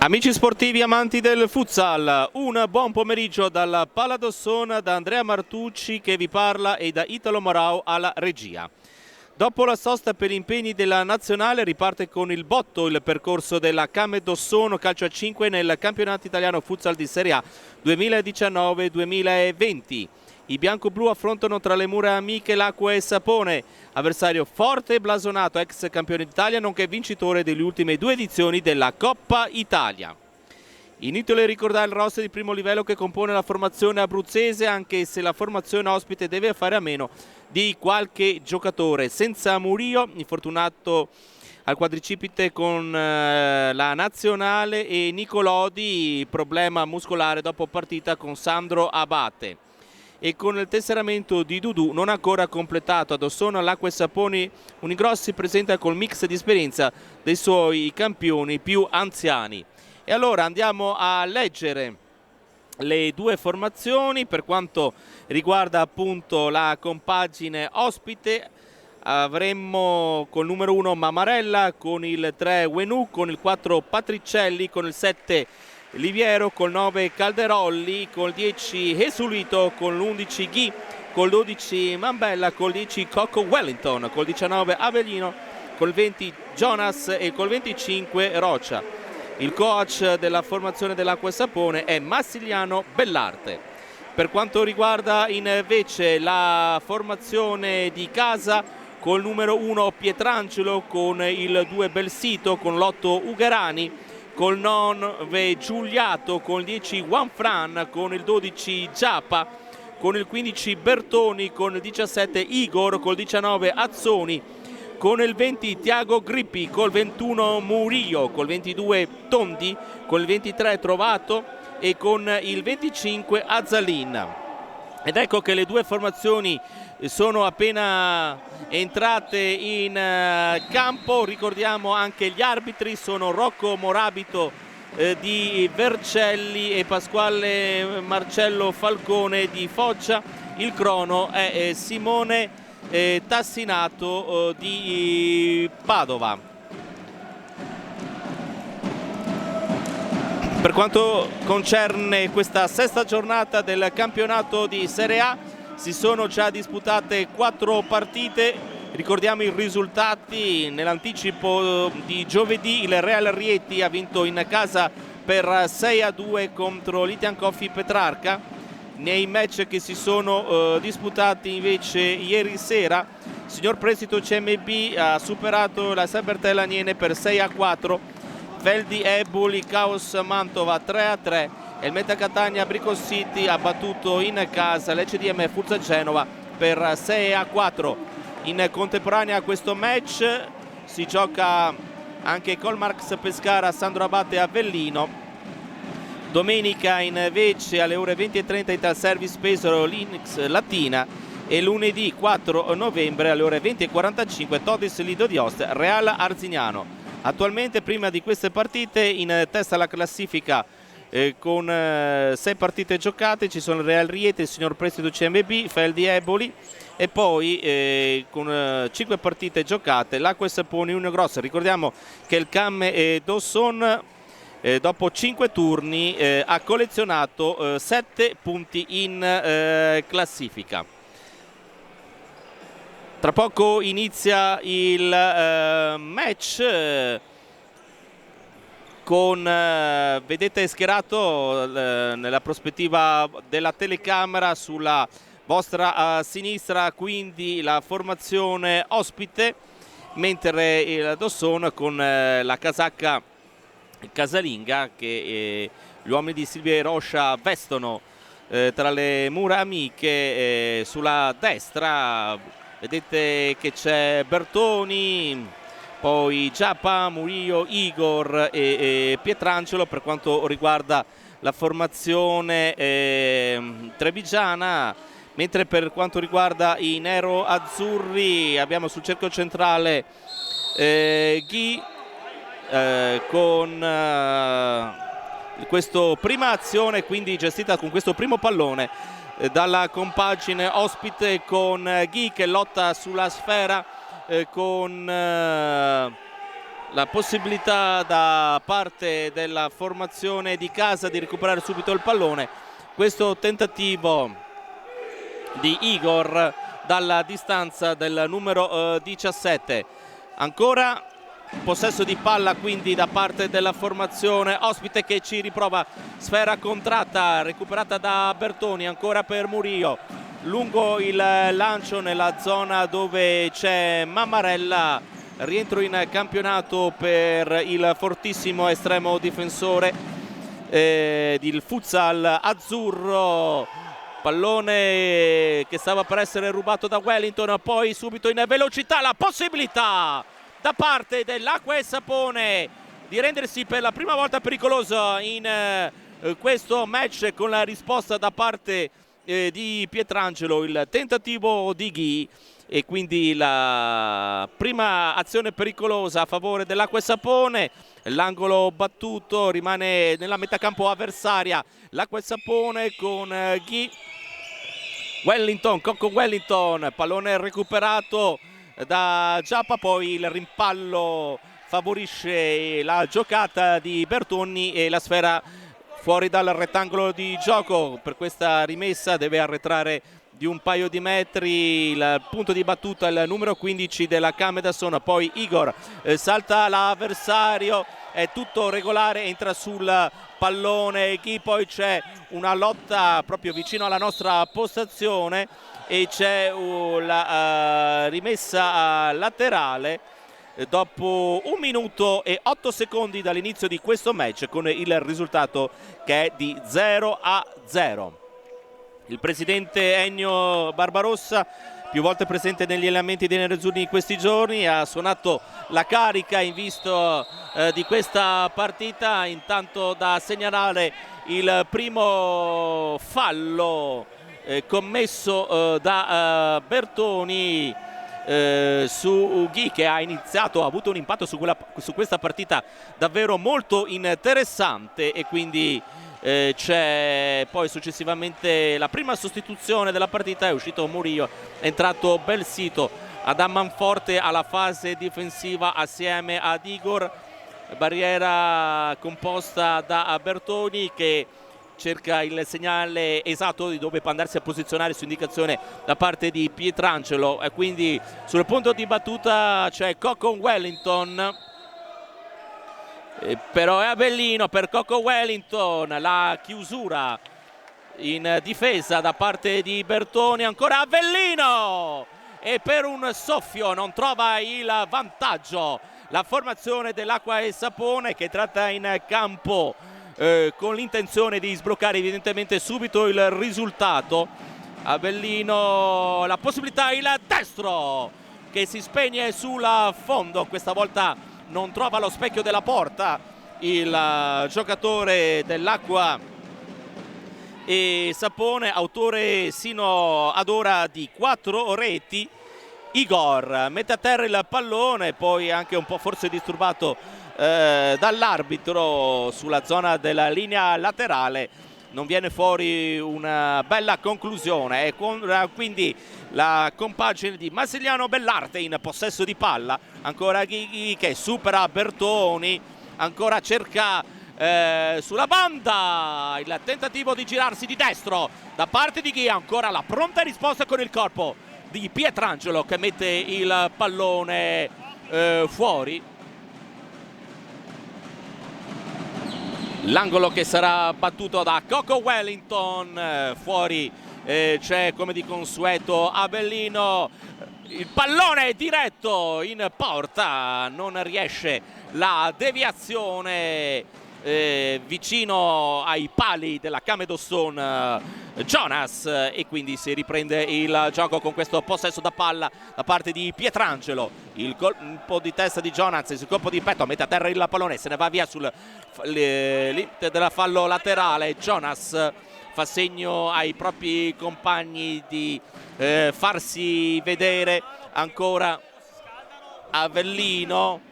Amici sportivi amanti del futsal, un buon pomeriggio dalla Pala d'Osson, da Andrea Martucci che vi parla e da Italo Morao alla regia. Dopo la sosta per gli impegni della nazionale riparte con il botto il percorso della Came d'Ossono calcio a 5 nel campionato italiano futsal di Serie A 2019-2020. I bianco-blu affrontano tra le mura amiche l'Acqua e Sapone, avversario forte e blasonato, ex campione d'Italia nonché vincitore delle ultime due edizioni della Coppa Italia. Inutile ricordare il roster di primo livello che compone la formazione abruzzese, anche se la formazione ospite deve fare a meno di qualche giocatore. Senza Murillo, infortunato al quadricipite con la nazionale, e Nicolodi, problema muscolare dopo partita con Sandro Abate. E con il tesseramento di Dudu non ancora completato, ad Ossono l'Acqua e Saponi Unigross si presenta col mix di esperienza dei suoi campioni più anziani. E allora andiamo a leggere le due formazioni. Per quanto riguarda appunto la compagine ospite, avremmo col numero 1 Mamarella, con il 3 Wenu, con il 4 Patricelli, con il 7 Liviero, col 9 Calderolli, col 10 Esulito, con l'11 Ghi, col 12 Mambella, col 10 Cocco Wellington, col 19 Avellino, col 20 Jonas e col 25 Roccia. Il coach della formazione dell'Acqua e Sapone è Massiliano Bellarte. Per quanto riguarda invece la formazione di casa, col numero 1 Pietrangelo, con il 2 Belsito, con l'8 Ugherani, col 9 Giuliato, con il 10 Juanfran, con il 12 Giappa, con il 15 Bertoni, con il 17 Igor, col 19 Azzoni, con il 20 Tiago Grippi, col 21 Murillo, col 22 Tondi, con il 23 Trovato e con il 25 Azzalin. Ed ecco che le due formazioni sono appena entrate in campo. Ricordiamo anche gli arbitri, sono Rocco Morabito di Vercelli e Pasquale Marcello Falcone di Foggia. Il crono è Simone Tassinato di Padova. Per quanto concerne questa sesta giornata del campionato di Serie A, si sono già disputate 4 partite. Ricordiamo i risultati. Nell'anticipo di giovedì il Real Rieti ha vinto in casa per 6-2 contro l'Itian Coffee Petrarca. Nei match che si sono disputati invece ieri sera, Signor Prestito CMB ha superato la Sabertella Aniene per 6-4. Veldi Eboli Caos Mantova 3-3 e il Meta Catania Brico City ha battuto in casa l'ECDM Fulza Genova per 6-4. In contemporanea a questo match si gioca anche Colmarx Pescara Sandro Abate Avellino. Domenica invece alle ore 20:30 Ital Service Pesaro Linux Latina, e lunedì 4 novembre alle ore 20:45 Todis Lido di Ost Real Arzignano. Attualmente, prima di queste partite, in testa alla classifica con 6 partite giocate ci sono il Real Rieti, il Signor Prestito CMB, Feldi Eboli, e poi con 5 partite giocate l'Acqua e Saponi Unigross. Ricordiamo che il Came d'Osson dopo 5 turni ha collezionato 7 punti in classifica. Tra poco inizia il match con, vedete schierato nella prospettiva della telecamera sulla vostra sinistra, quindi la formazione ospite, mentre il Dosson con la casacca casalinga che gli uomini di Silvia Roscia vestono tra le mura amiche. Sulla destra vedete che c'è Bertoni, poi Giappa, Murillo, Igor e Pietrangelo. Per quanto riguarda la formazione trevigiana, mentre per quanto riguarda i nero-azzurri abbiamo sul cerchio centrale Ghi con questa prima azione, quindi gestita con questo primo pallone dalla compagine ospite, con Ghi che lotta sulla sfera con la possibilità da parte della formazione di casa di recuperare subito il pallone. Questo tentativo di Igor dalla distanza del numero 17. Ancora possesso di palla quindi da parte della formazione ospite che ci riprova, sfera contratta recuperata da Bertoni, ancora per Murillo, lungo il lancio nella zona dove c'è Mammarella, rientro in campionato per il fortissimo estremo difensore del futsal azzurro. Pallone che stava per essere rubato da Wellington, poi subito in velocità la possibilità da parte dell'Acqua e Sapone di rendersi per la prima volta pericoloso in questo match, con la risposta da parte di Pietrangelo, il tentativo di Ghi, e quindi la prima azione pericolosa a favore dell'Acqua e Sapone. L'angolo battuto, rimane nella metà campo avversaria l'Acqua e Sapone con Ghi. Wellington, Cocco Wellington, pallone recuperato da Giappa, poi il rimpallo favorisce la giocata di Bertoni e la sfera fuori dal rettangolo di gioco. Per questa rimessa deve arretrare di un paio di metri, il punto di battuta il numero 15 della Camedason, poi Igor salta l'avversario, è tutto regolare, entra sul pallone Ghi, poi c'è una lotta proprio vicino alla nostra postazione e c'è la rimessa laterale dopo 1 minuto e 8 secondi dall'inizio di questo match, con il risultato che è di 0-0. Il presidente Ennio Barbarossa, più volte presente negli allenamenti dei nerazzurri in questi giorni, ha suonato la carica in vista di questa partita. Intanto da segnalare il primo fallo commesso da Bertoni su Ghi, che ha avuto un impatto su questa partita davvero molto interessante, e quindi c'è poi successivamente la prima sostituzione della partita, è uscito Murillo, è entrato Belsito ad Ammanforte alla fase difensiva assieme ad Igor. Barriera composta da Bertoni che cerca il segnale esatto di dove andarsi a posizionare su indicazione da parte di Pietrangelo, e quindi sul punto di battuta c'è Cocco Wellington. Però è Avellino per Cocco Wellington, la chiusura in difesa da parte di Bertoni, ancora Avellino, e per un soffio non trova il vantaggio la formazione dell'Acqua e Sapone, che tratta in campo con l'intenzione di sbloccare evidentemente subito il risultato. Avellino, la possibilità, il destro che si spegne sul fondo, questa volta non trova lo specchio della porta il giocatore dell'Acqua e Sapone, autore sino ad ora di 4 reti. Igor mette a terra il pallone, poi anche un po' forse disturbato dall'arbitro sulla zona della linea laterale, non viene fuori una bella conclusione, e quindi la compagine di Massimiliano Bellarte in possesso di palla. Ancora Ghi che supera Bertoni, ancora cerca sulla banda il tentativo di girarsi di destro da parte di Ghi, ancora la pronta risposta con il corpo di Pietrangelo che mette il pallone fuori. L'angolo che sarà battuto da Cocco Wellington, fuori c'è come di consueto Avellino, il pallone diretto in porta, non riesce la deviazione vicino ai pali della Camedason Jonas, e quindi si riprende il gioco con questo possesso da palla da parte di Pietrangelo. Il colpo di testa di Jonas, sul colpo di petto, mette a terra il pallone, se ne va via sul limite della fallo laterale. Jonas fa segno ai propri compagni di farsi vedere. Ancora Avellino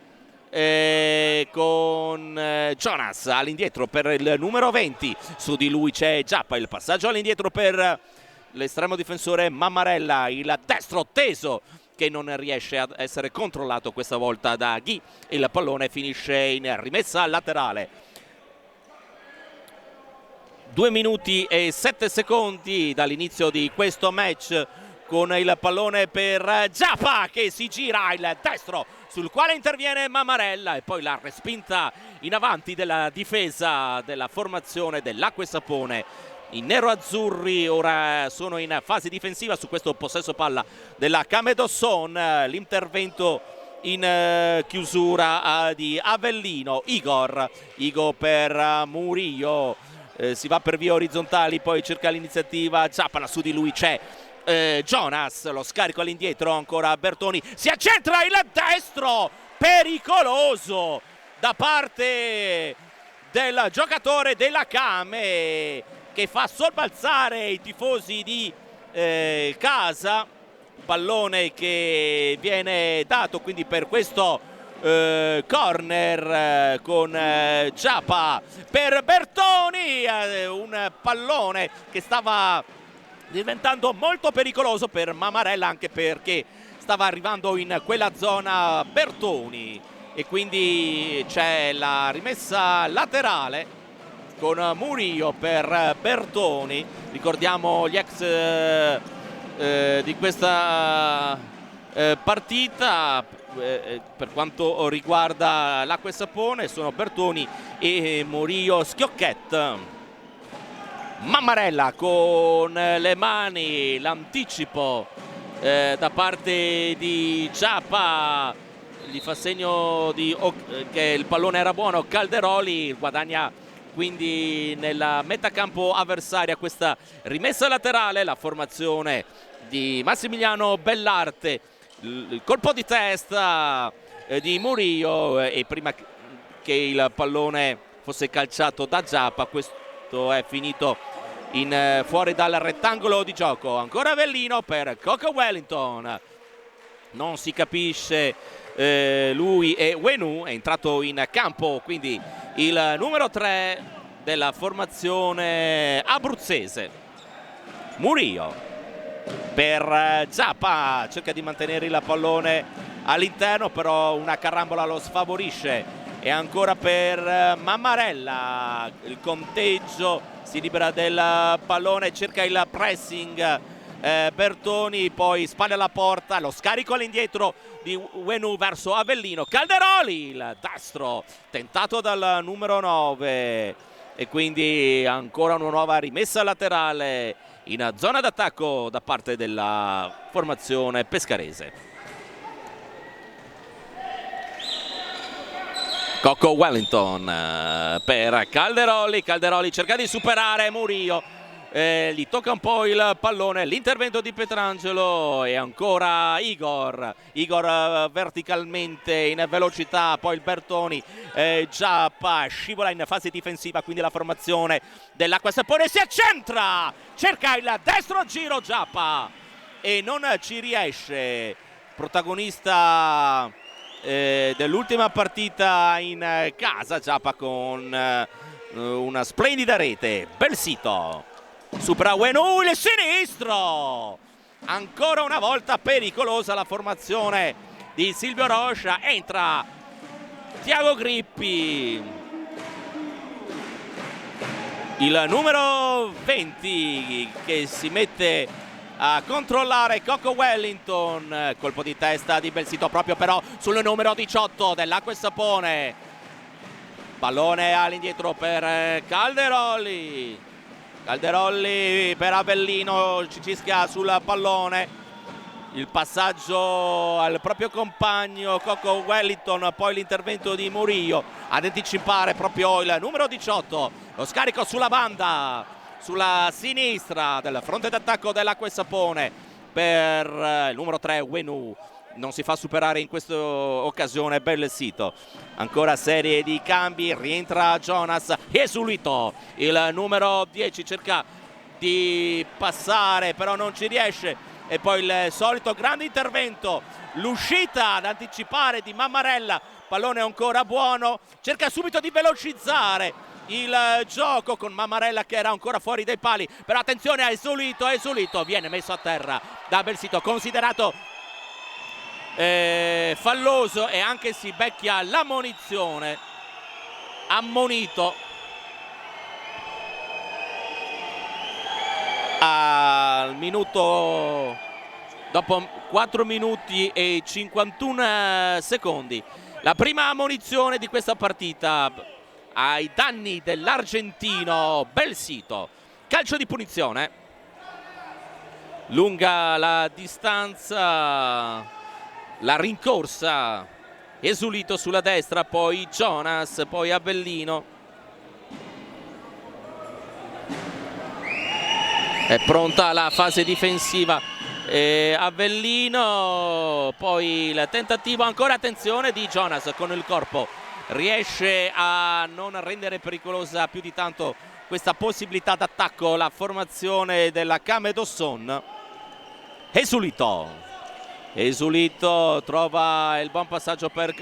con Jonas all'indietro per il numero 20, su di lui c'è Giappa, il passaggio all'indietro per l'estremo difensore Mammarella, il destro teso che non riesce ad essere controllato questa volta da Ghi. Il pallone finisce in rimessa laterale. 2 minuti e 7 secondi dall'inizio di questo match, con il pallone per Giappa che si gira il destro sul quale interviene Mammarella, e poi la respinta in avanti della difesa della formazione dell'Acque Sapone. I nero-azzurri ora sono in fase difensiva su questo possesso palla della Camedosson. L'intervento in chiusura di Avellino. Igor per Murillo, si va per vie orizzontali, poi cerca l'iniziativa Giappa, su di lui c'è Jonas, lo scarico all'indietro, ancora Bertoni, si accentra il destro, pericoloso da parte del giocatore della Came, che fa sobbalzare i tifosi di casa. Pallone che viene dato quindi per questo corner con Giappa per Bertoni, un pallone che stava diventando molto pericoloso per Mammarella, anche perché stava arrivando in quella zona Bertoni, e quindi c'è la rimessa laterale con Murillo per Bertoni. Ricordiamo gli ex di questa partita. Per quanto riguarda l'Acque Sapone sono Bertoni e Murillo Schiocchet. Mammarella con le mani, l'anticipo da parte di Giappa, gli fa segno che il pallone era buono. Calderoli guadagna quindi nella metacampo avversaria questa rimessa laterale. La formazione di Massimiliano Bellarte, il colpo di testa di Murillo, e prima che il pallone fosse calciato da Giappa, questo è finito fuori dal rettangolo di gioco. Ancora Avellino per Coco Wellington, non si capisce lui e Wenu, è entrato in campo quindi il numero 3 della formazione abruzzese. Murillo per Giappa, cerca di mantenere il pallone all'interno, però una carambola lo sfavorisce. E ancora per Mammarella, il conteggio, si libera del pallone, cerca il pressing Bertoni, poi spalle alla porta, lo scarico all'indietro di Wenu verso Avellino. Calderoli, il destro tentato dal numero 9, e quindi ancora una nuova rimessa laterale in zona d'attacco da parte della formazione pescarese. Coco Wellington per Calderoli, Calderoli cerca di superare Murillo, gli tocca un po' il pallone, l'intervento di Petrangelo, e ancora Igor verticalmente in velocità, poi il Bertoni, Giappa scivola in fase difensiva, quindi la formazione dell'Acque Sapone si accentra, cerca il destro giro Giappa e non ci riesce. Protagonista dell'ultima partita in casa Giappa con una splendida rete. Belsito supera Wenu, il sinistro, ancora una volta pericolosa la formazione di Silvio Rocha, entra Tiago Grippi, il numero 20, che si mette a controllare Coco Wellington. Colpo di testa di Belsito proprio però sul numero 18 dell'Acque Sapone. Pallone all'indietro per Calderoli, Calderoli per Avellino, Cicischia sul pallone, il passaggio al proprio compagno Coco Wellington, poi l'intervento di Murillo ad anticipare proprio il numero 18, lo scarico sulla banda sulla sinistra del fronte d'attacco dell'Acque Sapone per il numero 3 Wenu, non si fa superare in questa occasione Belsito. Ancora serie di cambi, rientra Jonas, Esulito, il numero 10 cerca di passare però non ci riesce, e poi il solito grande intervento, l'uscita ad anticipare di Mammarella, pallone ancora buono, cerca subito di velocizzare il gioco con Mammarella che era ancora fuori dai pali, però attenzione a Esulito, viene messo a terra da Belsito, considerato falloso e anche si becchia l'ammonizione. Ammonito al minuto, dopo 4 minuti e 51 secondi, la prima ammonizione di questa partita ai danni dell'argentino Belsito. Calcio di punizione, lunga la distanza, la rincorsa, Esulito sulla destra, poi Jonas, poi Avellino. È pronta la fase difensiva, Avellino, poi il tentativo, ancora attenzione di Jonas con il corpo, riesce a non rendere pericolosa più di tanto questa possibilità d'attacco la formazione della Camedosson. Esulito trova il buon passaggio per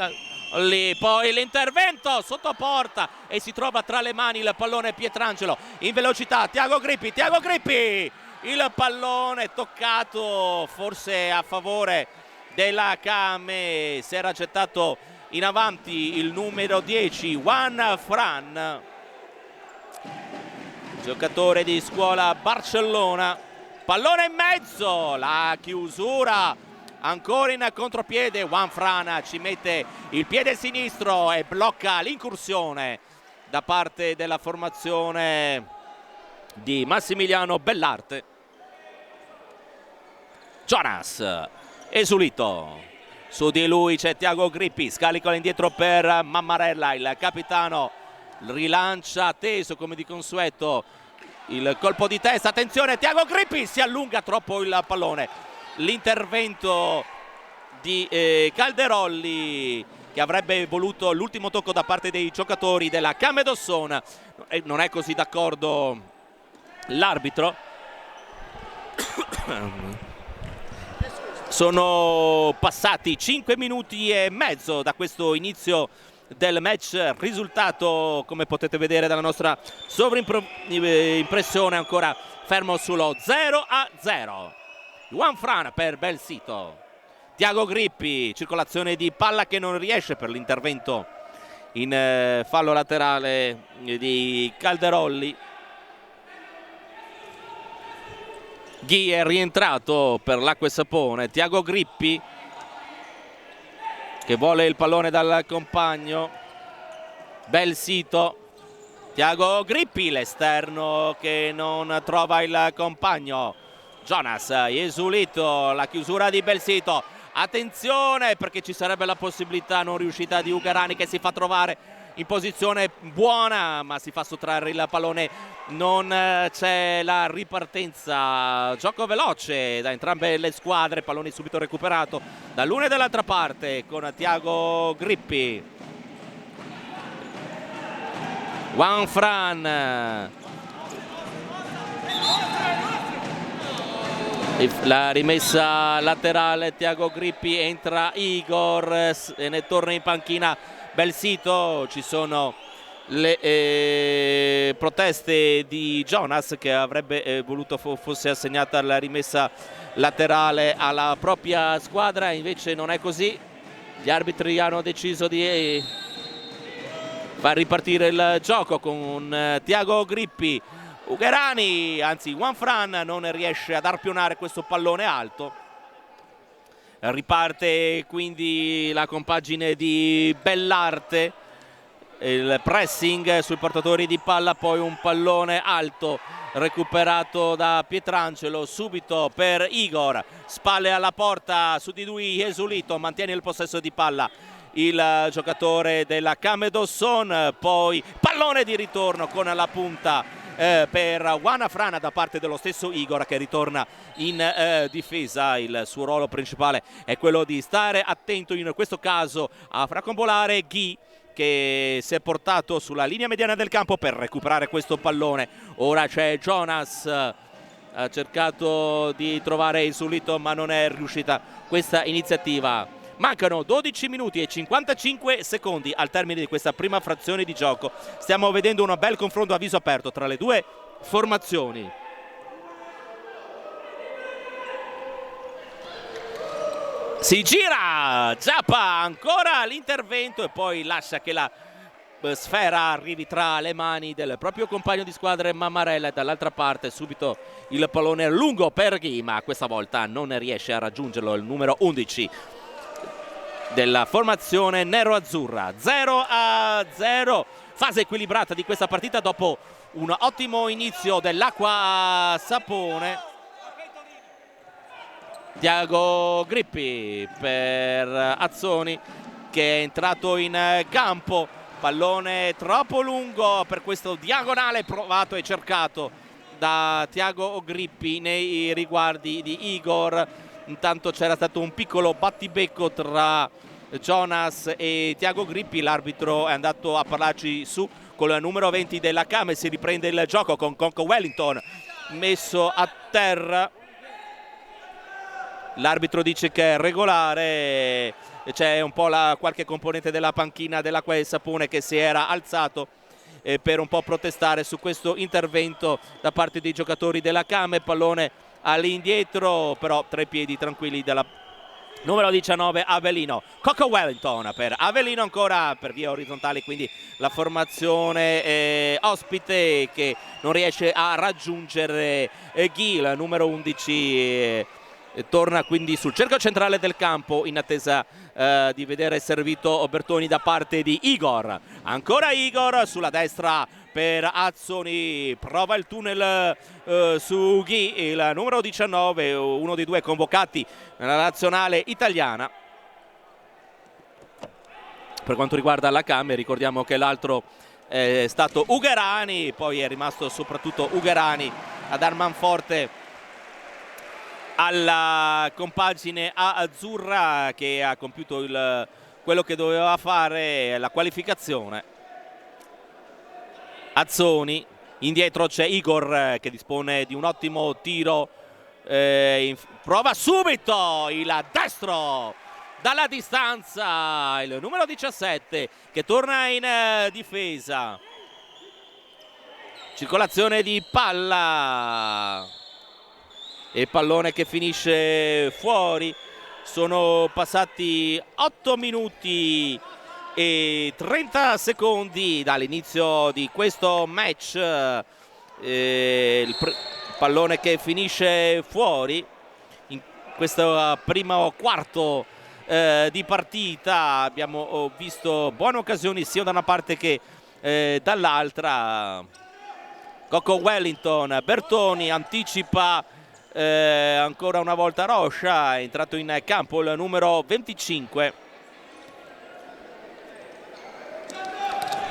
lì, poi l'intervento sotto porta e si trova tra le mani il pallone Pietrangelo in velocità. Tiago Grippi, il pallone toccato forse a favore della Came, si era gettato in avanti il numero 10 Juan Fran, giocatore di scuola Barcellona. Pallone in mezzo, la chiusura ancora in contropiede, Juan Fran ci mette il piede sinistro e blocca l'incursione da parte della formazione di Massimiliano Bellarte. Jonas, Esulito, su di lui c'è Tiago Grippi, scarica indietro per Mammarella, il capitano rilancia teso come di consueto il colpo di testa, attenzione, Tiago Grippi, si allunga troppo il pallone. L'intervento di Calderolli, che avrebbe voluto l'ultimo tocco da parte dei giocatori della Camedosson, non è così d'accordo l'arbitro. Sono passati 5 minuti e mezzo da questo inizio del match, risultato come potete vedere dalla nostra sovrimpressione ancora fermo sullo 0-0. Juan Fran per Belsito, Tiago Grippi, circolazione di palla che non riesce per l'intervento in fallo laterale di Calderolli. Ghi è rientrato per l'acqua e sapone, Tiago Grippi che vuole il pallone dal compagno, Belsito, Tiago Grippi, l'esterno che non trova il compagno, Jonas, Esulito, la chiusura di Belsito, attenzione perché ci sarebbe la possibilità non riuscita di Ugarani che si fa trovare in posizione buona ma si fa sottrarre il pallone, non c'è la ripartenza, gioco veloce da entrambe le squadre, pallone subito recuperato dall'una e dall'altra parte con Tiago Grippi. Juan Fran, la rimessa laterale, Tiago Grippi, entra Igor e ne torna in panchina Belsito. Ci sono le proteste di Jonas che avrebbe voluto fosse assegnata la rimessa laterale alla propria squadra, invece non è così, gli arbitri hanno deciso di far ripartire il gioco con Tiago Grippi. Ugarani, anzi Juan Fran, non riesce ad arpionare questo pallone alto. Riparte quindi la compagine di Bellarte, il pressing sui portatori di palla, poi un pallone alto recuperato da Pietrangelo subito per Igor, spalle alla porta, su di lui Esulito, mantiene il possesso di palla il giocatore della Camedosson, poi pallone di ritorno con la punta per Juan Fran da parte dello stesso Igor che ritorna in difesa. Il suo ruolo principale è quello di stare attento in questo caso a fracombolare Ghi, che si è portato sulla linea mediana del campo per recuperare questo pallone. Ora c'è Jonas, ha cercato di trovare Esulito ma non è riuscita questa iniziativa. Mancano 12 minuti e 55 secondi al termine di questa prima frazione di gioco. Stiamo vedendo un bel confronto a viso aperto tra le due formazioni. Si gira Giappa, ancora l'intervento e poi lascia che la sfera arrivi tra le mani del proprio compagno di squadra Mammarella, e dall'altra parte subito il pallone lungo per Ghi, ma questa volta non riesce a raggiungerlo il numero 11 della formazione nero-azzurra. 0-0, fase equilibrata di questa partita dopo un ottimo inizio dell'Acqua Sapone. Tiago Grippi per Azzoni, che è entrato in campo. Pallone troppo lungo per questo diagonale provato e cercato da Tiago Grippi nei riguardi di Igor. Intanto c'era stato un piccolo battibecco tra Jonas e Tiago Grippi. L'arbitro è andato a parlarci su con il numero 20 della Came. Si riprende il gioco con Conco Wellington messo a terra. L'arbitro dice che è regolare. C'è un po' qualche componente della panchina dell'Acqua Sapone che si era alzato per un po' protestare su questo intervento da parte dei giocatori della Came. Pallone all'indietro, però tra i piedi tranquilli della numero 19 Avellino. Coco Wellington per Avellino, ancora per via orizzontale, quindi la formazione ospite che non riesce a raggiungere Ghi, numero 11. Torna quindi sul cerchio centrale del campo in attesa di vedere servito Bertoni da parte di Igor. Ancora Igor sulla destra per Azzoni, prova il tunnel su Ghi, il numero 19, uno dei due convocati nella nazionale italiana. Per quanto riguarda la Came, ricordiamo che l'altro è stato Ugherani, poi è rimasto soprattutto Ugherani a dar manforte alla compagine azzurra, che ha compiuto quello che doveva fare, la qualificazione. Azzoni, indietro c'è Igor che dispone di un ottimo tiro, prova subito il destro dalla distanza, il numero 17 che torna in difesa. Circolazione di palla e pallone che finisce fuori. Sono passati 8 minuti e 30 secondi dall'inizio di questo match. Il pallone che finisce fuori in questo primo quarto di partita. Abbiamo visto buone occasioni sia da una parte che dall'altra. Coco Wellington, Bertoni anticipa ancora una volta Rocha, è entrato in campo il numero 25.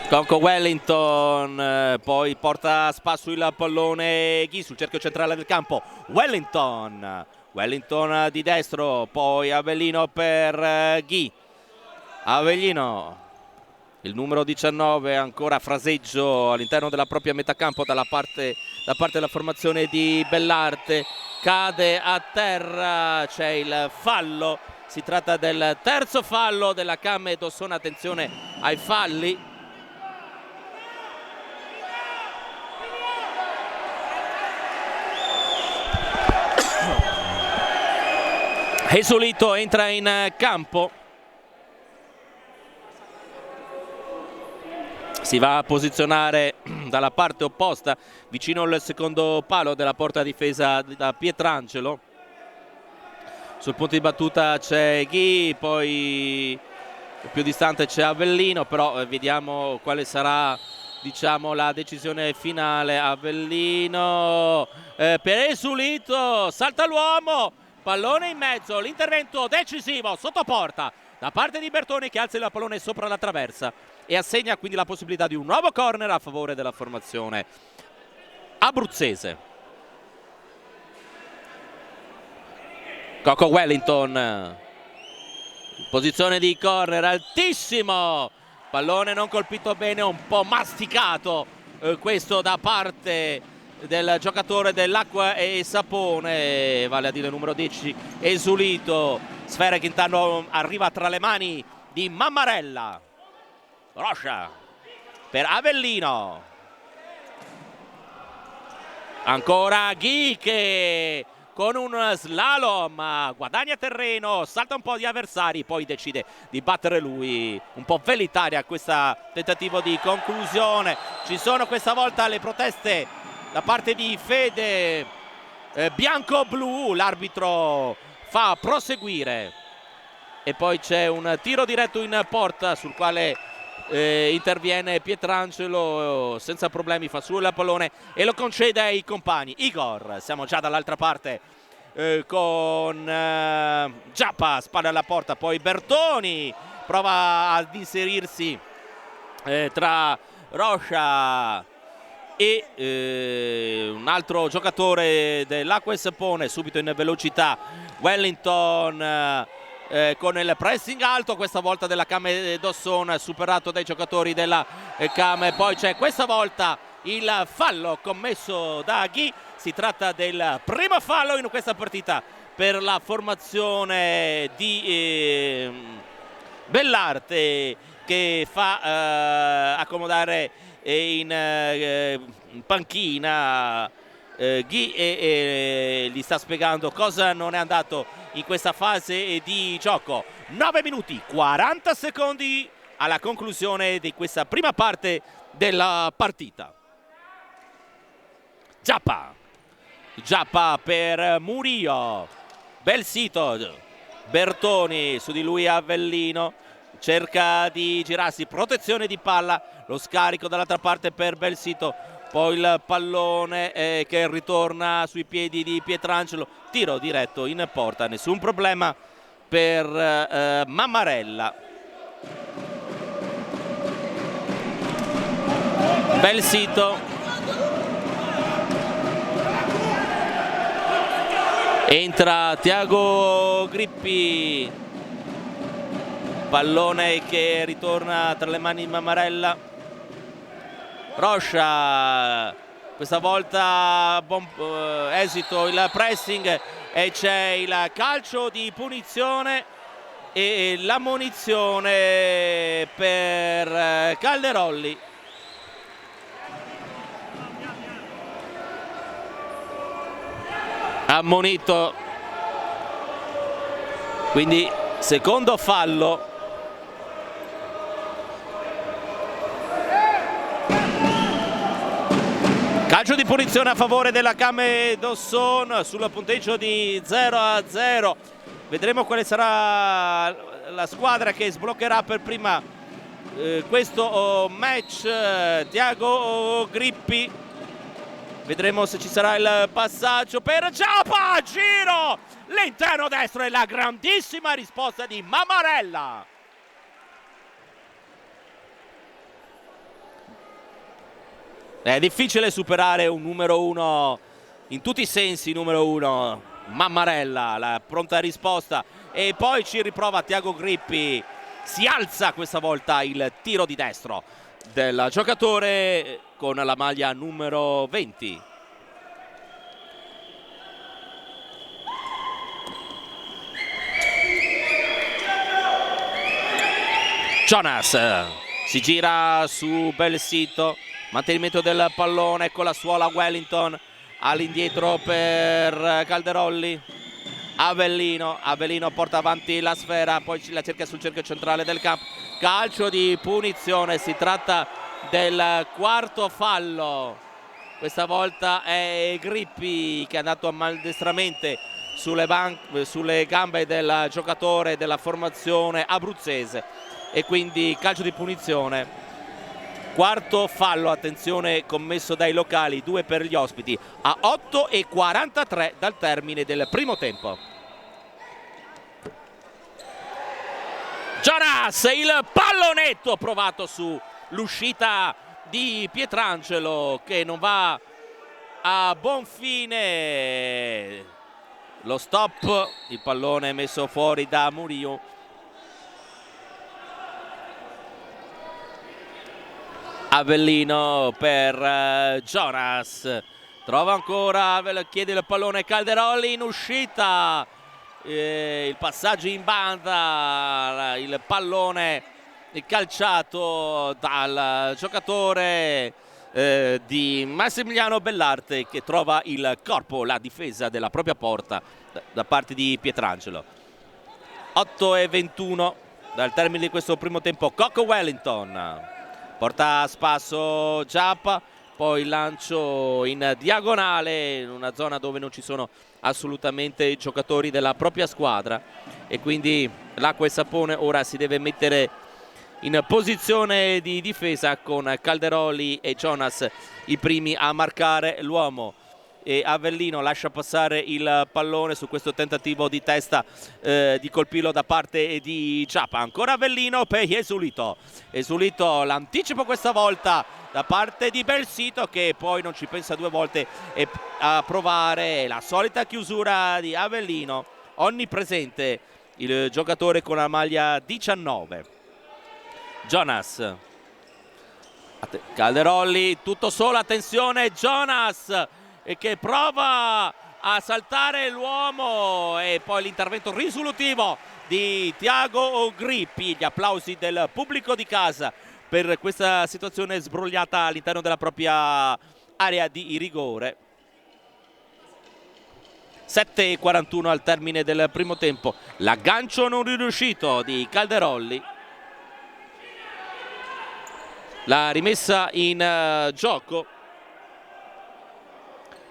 Coco Wellington poi porta a spasso il pallone Ghi sul cerchio centrale del campo. Wellington di destro, poi Avellino per Ghi. Avellino, il numero 19, ancora fraseggio all'interno della propria metà campo da parte della formazione di Bellarte. Cade a terra, c'è il fallo, si tratta del terzo fallo della Came Dossona. Attenzione ai falli. Esulito entra in campo. Si va a posizionare dalla parte opposta, vicino al secondo palo della porta difesa da Pietrangelo. Sul punto di battuta c'è Ghi, poi più distante c'è Avellino, però vediamo quale sarà, diciamo, la decisione finale. Avellino per Esulito, salta l'uomo, pallone in mezzo, l'intervento decisivo sotto porta da parte di Bertoni, che alza il pallone sopra la traversa e assegna quindi la possibilità di un nuovo corner a favore della formazione abruzzese. Coco Wellington, posizione di corner altissimo, pallone non colpito bene, un po' masticato questo da parte del giocatore dell'Acqua Sapone, vale a dire il numero 10 Esulito. Sfera che intanto arriva tra le mani di Mammarella. Rocha per Avellino, ancora Ghi che con un slalom, guadagna terreno, salta un po' di avversari, poi decide di battere lui, un po' velitaria questo tentativo di conclusione. Ci sono questa volta le proteste da parte di Fede bianco-blu, l'arbitro fa proseguire e poi c'è un tiro diretto in porta sul quale interviene Pietrangelo, senza problemi fa su il pallone e lo concede ai compagni. Igor, siamo già dall'altra parte con Giappa, spalla alla porta, poi Bertoni prova ad inserirsi tra Rocha e un altro giocatore dell'Acqua Sapone, subito in velocità Wellington con il pressing alto, questa volta della Came Dosson, superato dai giocatori della Came. Poi c'è questa volta il fallo commesso da Ghi, si tratta del primo fallo in questa partita per la formazione di Bellarte, che fa accomodare in panchina Ghi e gli sta spiegando cosa non è andato in questa fase di gioco. 9 minuti 40 secondi alla conclusione di questa prima parte della partita. Giappa per Murillo, bel sito, Bertoni su di lui, Avellino cerca di girarsi, protezione di palla, lo scarico dall'altra parte per Belsito, poi il pallone che ritorna sui piedi di Pietrangelo, tiro diretto in porta, nessun problema per Mammarella. Belsito entra Tiago Grippi, pallone che ritorna tra le mani di Mammarella. Rocha, questa volta buon esito il pressing e c'è il calcio di punizione e l'ammonizione per Calderolli. Ammonito, quindi secondo fallo. Calcio di punizione a favore della Came Dosson sul punteggio di 0-0. Vedremo quale sarà la squadra che sbloccherà per prima questo match. Tiago Grippi, vedremo se ci sarà il passaggio per Giappa, giro l'interno destro e la grandissima risposta di Mammarella. È difficile superare un numero uno, in tutti i sensi numero uno, Mammarella, la pronta risposta, e poi ci riprova Tiago Grippi, si alza questa volta il tiro di destro del giocatore con la maglia numero 20. Jonas si gira su Belsito, mantenimento del pallone con la suola Wellington, all'indietro per Calderolli, Avellino porta avanti la sfera, poi la cerca sul cerchio centrale del campo, calcio di punizione, si tratta del quarto fallo, questa volta è Grippi che è andato maldestramente sulle gambe del giocatore della formazione abruzzese e quindi calcio di punizione. Quarto fallo, attenzione, commesso dai locali, 2 per gli ospiti, a 8:43 dal termine del primo tempo. Jonas, il pallonetto provato sull'uscita di Pietrangelo che non va a buon fine. Lo stop, il pallone messo fuori da Murillo. Avellino per Jonas, trova ancora, chiede il pallone Calderolli in uscita, il passaggio in banda, il pallone calciato dal giocatore di Massimiliano Bellarte, che trova il corpo, la difesa della propria porta da parte di Pietrangelo. 8:21 dal termine di questo primo tempo. Coco Wellington porta a spasso Giappa, poi il lancio in diagonale in una zona dove non ci sono assolutamente giocatori della propria squadra, e quindi l'Acqua e Sapone ora si deve mettere in posizione di difesa con Calderoli e Jonas i primi a marcare l'uomo, e Avellino lascia passare il pallone su questo tentativo di testa di colpirlo da parte di Giappa. Ancora Avellino per Esulito, l'anticipo questa volta da parte di Belsito, che poi non ci pensa due volte a provare la solita chiusura di Avellino, onnipresente il giocatore con la maglia 19. Jonas, Calderoli tutto solo, attenzione Jonas che prova a saltare l'uomo, e poi l'intervento risolutivo di Tiago Grippi. Gli applausi del pubblico di casa per questa situazione sbrogliata all'interno della propria area di rigore. 7:41 al termine del primo tempo, l'aggancio non riuscito di Calderoli, la rimessa in gioco.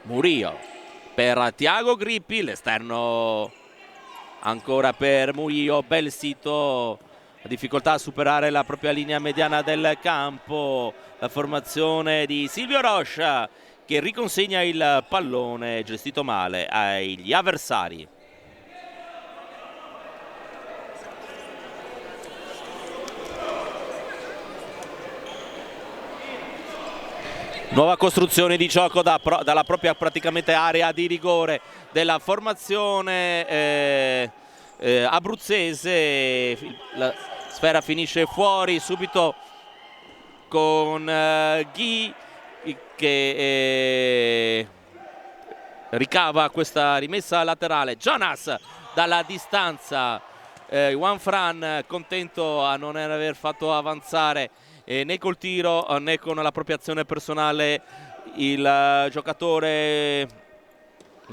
Murillo per Tiago Grippi, l'esterno ancora per Murillo. Belsito ha difficoltà a superare la propria linea mediana del campo. La formazione di Silvio Rocha, che riconsegna il pallone gestito male agli avversari. Nuova costruzione di gioco dalla propria praticamente area di rigore della formazione abruzzese. La sfera finisce fuori subito con Ghi, che ricava questa rimessa laterale. Jonas dalla distanza, Juan Fran contento a non aver fatto avanzare né col tiro né con la propria azione personale il giocatore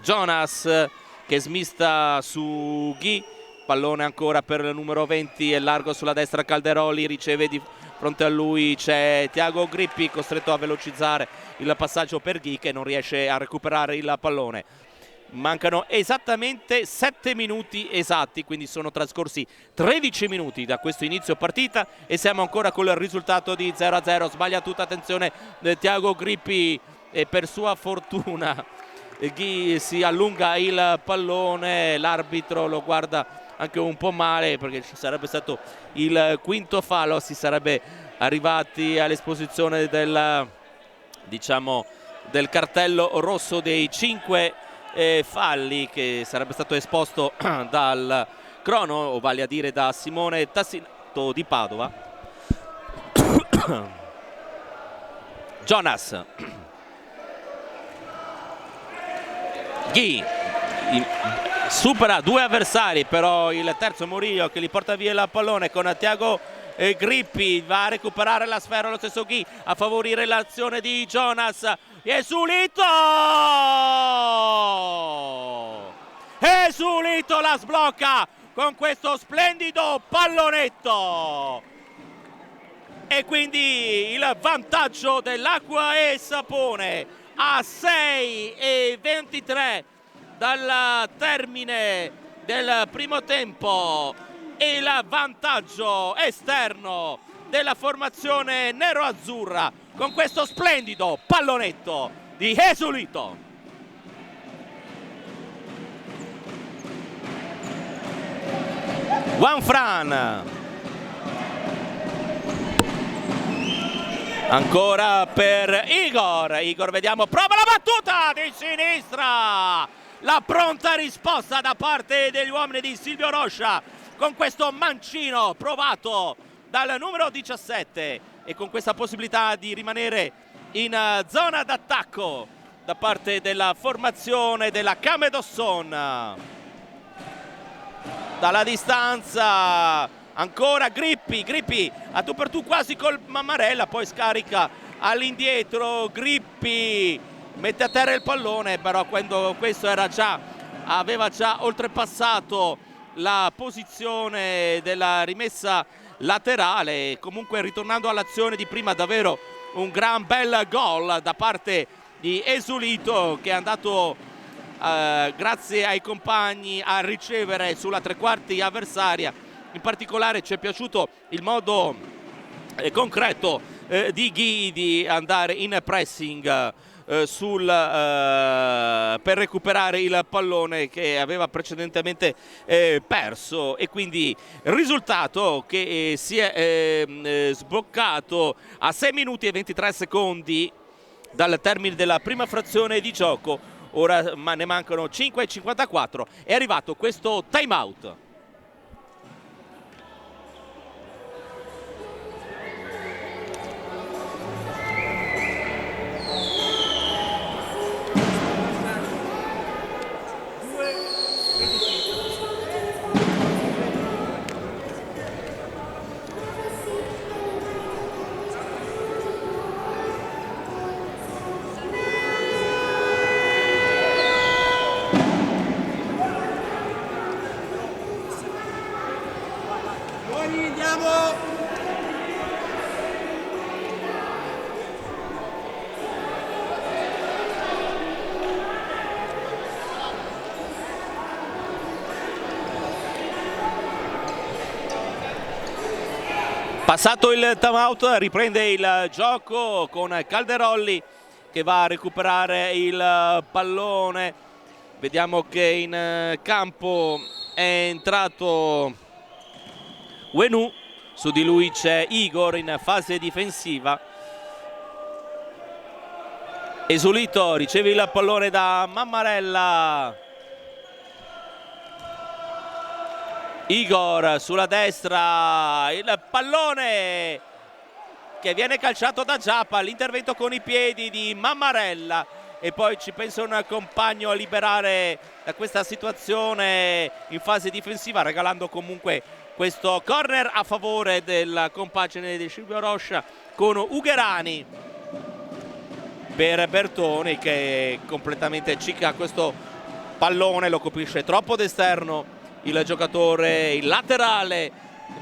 Jonas, che smista su Ghi. Pallone ancora per il numero 20, è largo sulla destra Calderoli, riceve di fronte a lui c'è Tiago Grippi, costretto a velocizzare il passaggio per Ghi, che non riesce a recuperare il pallone. Mancano esattamente 7 minuti esatti, quindi sono trascorsi 13 minuti da questo inizio partita e siamo ancora con il risultato di 0-0. Sbaglia tutta, attenzione Tiago Grippi, e per sua fortuna Ghi si allunga il pallone, l'arbitro lo guarda anche un po' male perché ci sarebbe stato il quinto fallo, si sarebbe arrivati all'esposizione del, diciamo, del cartello rosso dei 5 falli che sarebbe stato esposto dal crono, o vale a dire da Simone Tassinato di Padova. Jonas, Ghi supera 2 avversari, però il terzo Murillo che gli porta via il pallone con Tiago Grippi, va a recuperare la sfera lo stesso Ghi a favorire l'azione di Jonas. Esulito la sblocca con questo splendido pallonetto, e quindi il vantaggio dell'Acqua e Sapone a 6:23 dal termine del primo tempo, e il vantaggio esterno della formazione nero-azzurra con questo splendido pallonetto di Esulito. Juan Fran ancora per Igor, vediamo, prova la battuta di sinistra, la pronta risposta da parte degli uomini di Silvio Rocha con questo mancino provato dal numero 17, e con questa possibilità di rimanere in zona d'attacco da parte della formazione della Camedosson. Dalla distanza ancora Grippi a tu per tu quasi col Mammarella, poi scarica all'indietro, Grippi mette a terra il pallone, però quando questo aveva già oltrepassato la posizione della rimessa laterale. Comunque, ritornando all'azione di prima, davvero un gran bel gol da parte di Esulito, che è andato grazie ai compagni a ricevere sulla tre quarti avversaria. In particolare ci è piaciuto il modo concreto di Ghi di andare in pressing per recuperare il pallone che aveva precedentemente perso, e quindi risultato che si è sbloccato a 6 minuti e 23 secondi dal termine della prima frazione di gioco. Ora ne mancano 5,54, è arrivato questo time out. Passato il time out, riprende il gioco con Calderolli che va a recuperare il pallone. Vediamo che in campo è entrato Wenu, su di lui c'è Igor in fase difensiva. Esulito riceve il pallone da Mammarella. Igor sulla destra, il pallone che viene calciato da Giappa, l'intervento con i piedi di Mammarella, e poi ci pensa un compagno a liberare da questa situazione in fase difensiva, regalando comunque questo corner a favore del compagine di Silvio Roscia, con Ugherani per Bertoni che completamente cicca questo pallone, lo colpisce troppo d'esterno il giocatore, il laterale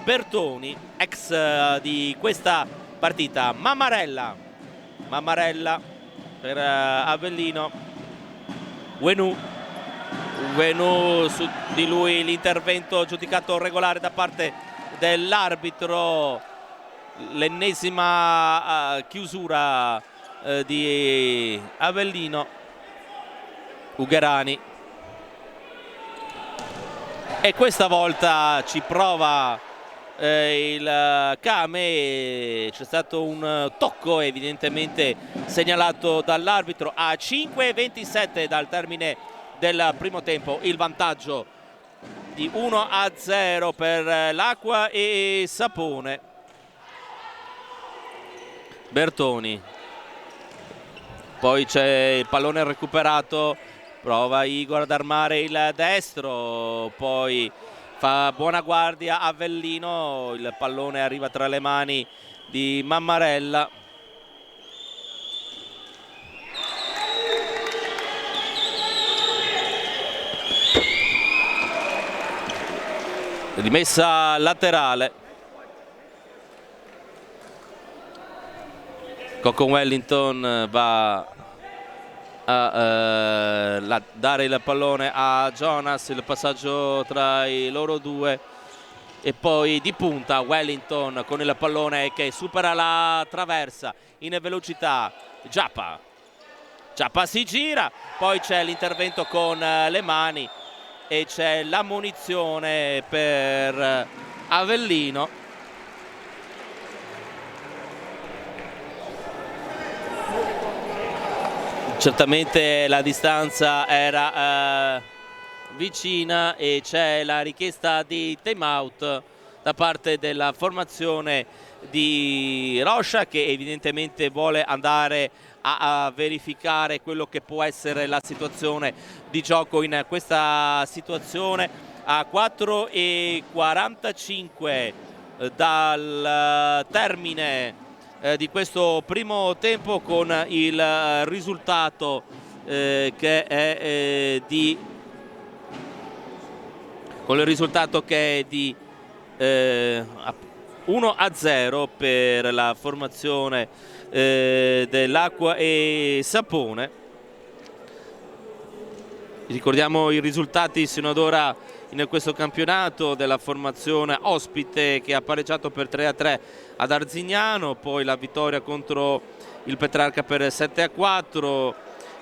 Bertoni, ex di questa partita. Mammarella per Avellino. Wenu, su di lui l'intervento giudicato regolare da parte dell'arbitro, l'ennesima chiusura di Avellino. Ugherani, e questa volta ci prova il Kame. C'è stato un tocco evidentemente segnalato dall'arbitro. A 5,27 dal termine del primo tempo, il vantaggio di 1-0 per l'Acqua e Sapone. Bertoni, poi c'è il pallone recuperato, prova Igor ad armare il destro, poi fa buona guardia Avellino, il pallone arriva tra le mani di Mammarella. Rimessa laterale. Coco Wellington va a dare il pallone a Jonas, il passaggio tra i loro due, e poi di punta Wellington con il pallone che supera la traversa in velocità. Giappa si gira, poi c'è l'intervento con le mani e c'è l'ammonizione per Avellino. Certamente la distanza era vicina e c'è la richiesta di time out da parte della formazione di Roscia, che evidentemente vuole andare a verificare quello che può essere la situazione di gioco in questa situazione. A 4,45 dal termine di questo primo tempo, con il risultato che è di 1-0 per la formazione dell'Acqua e Sapone. Ricordiamo i risultati sino ad ora in questo campionato della formazione ospite, che ha pareggiato per 3-3 ad Arzignano, poi la vittoria contro il Petrarca per 7-4,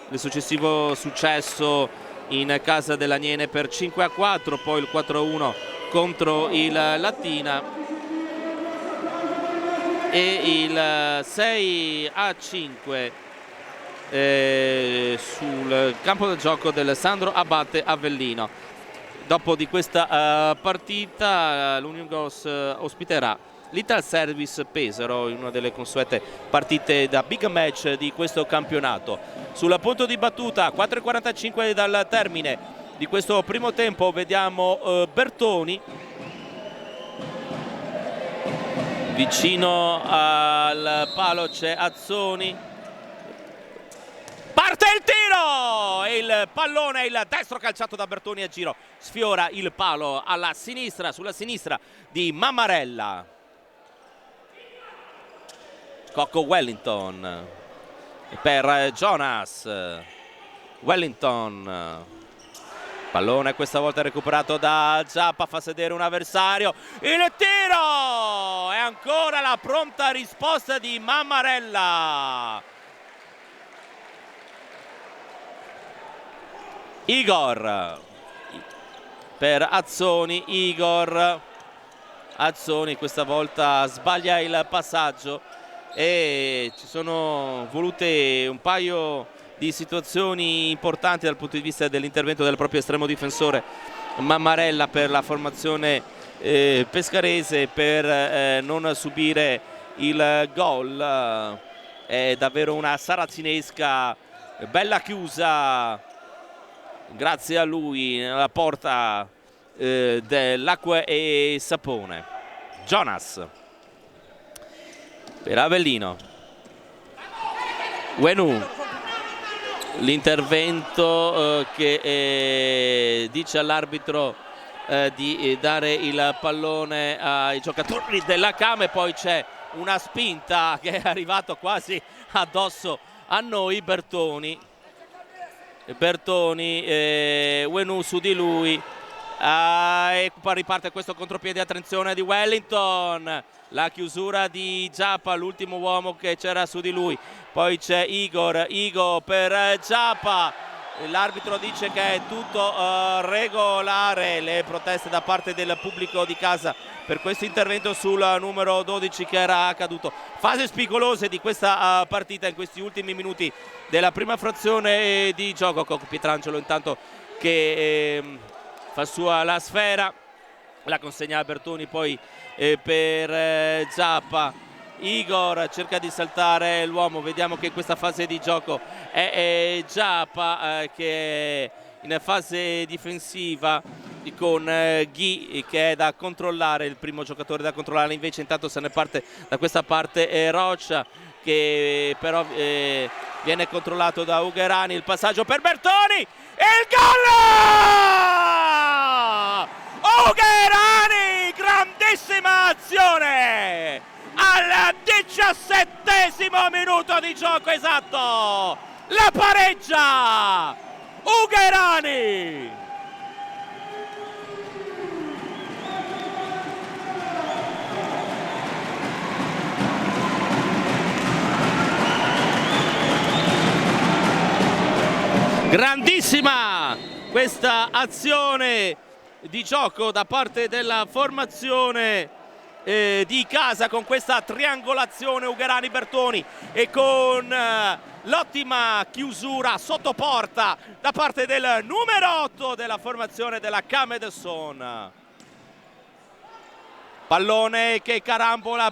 il successivo successo in casa dell'Aniene per 5-4, poi il 4-1 contro il Latina e il 6-5 sul campo da gioco del Sandro Abate Avellino. Dopo di questa partita l'Union Ghost ospiterà l'Ital Service Pesaro in una delle consuete partite da big match di questo campionato. Sul punto di battuta, 4:45 dal termine di questo primo tempo, vediamo Bertoni vicino al palo, c'è Azzoni, parte il tiro e il pallone, il destro calciato da Bertoni a giro, sfiora il palo alla sinistra, sulla sinistra di Mammarella. Cocco Wellington per Jonas. Wellington, pallone questa volta recuperato da Giappa, fa sedere un avversario, il tiro e ancora la pronta risposta di Mammarella. Igor per Azzoni, Azzoni questa volta sbaglia il passaggio e ci sono volute un paio di situazioni importanti dal punto di vista dell'intervento del proprio estremo difensore Mammarella per la formazione pescarese, per non subire il gol. È davvero una saracinesca bella chiusa grazie a lui nella porta dell'Acqua e Sapone. Jonas per Avellino, Wenu, l'intervento che dice all'arbitro di dare il pallone ai giocatori della Came, poi c'è una spinta che è arrivato quasi addosso a noi. Bertoni, Wenu su di lui, e riparte questo contropiede, attenzione di Wellington, la chiusura di Giappa, l'ultimo uomo che c'era su di lui, poi c'è Igor per Giappa, l'arbitro dice che è tutto regolare, le proteste da parte del pubblico di casa per questo intervento sul numero 12 che era accaduto. Fasi spigolose di questa partita in questi ultimi minuti della prima frazione di gioco, con Pietrangelo intanto che fa sua la sfera, la consegna a Bertoni, poi per Giappa. Igor cerca di saltare l'uomo, vediamo che in questa fase di gioco è Giappa che è in fase difensiva con Ghi che è da controllare, il primo giocatore da controllare, invece intanto se ne parte da questa parte Roccia, che però viene controllato da Ugherani, il passaggio per Bertoni e il gol! Ugherani, grandissima azione al 17° minuto di gioco esatto, la pareggia Ugherani. Grandissima questa azione di gioco da parte della formazione di casa, con questa triangolazione Ugherani-Bertoni e con l'ottima chiusura sotto porta da parte del numero 8 della formazione della Camedson. Pallone che carambola,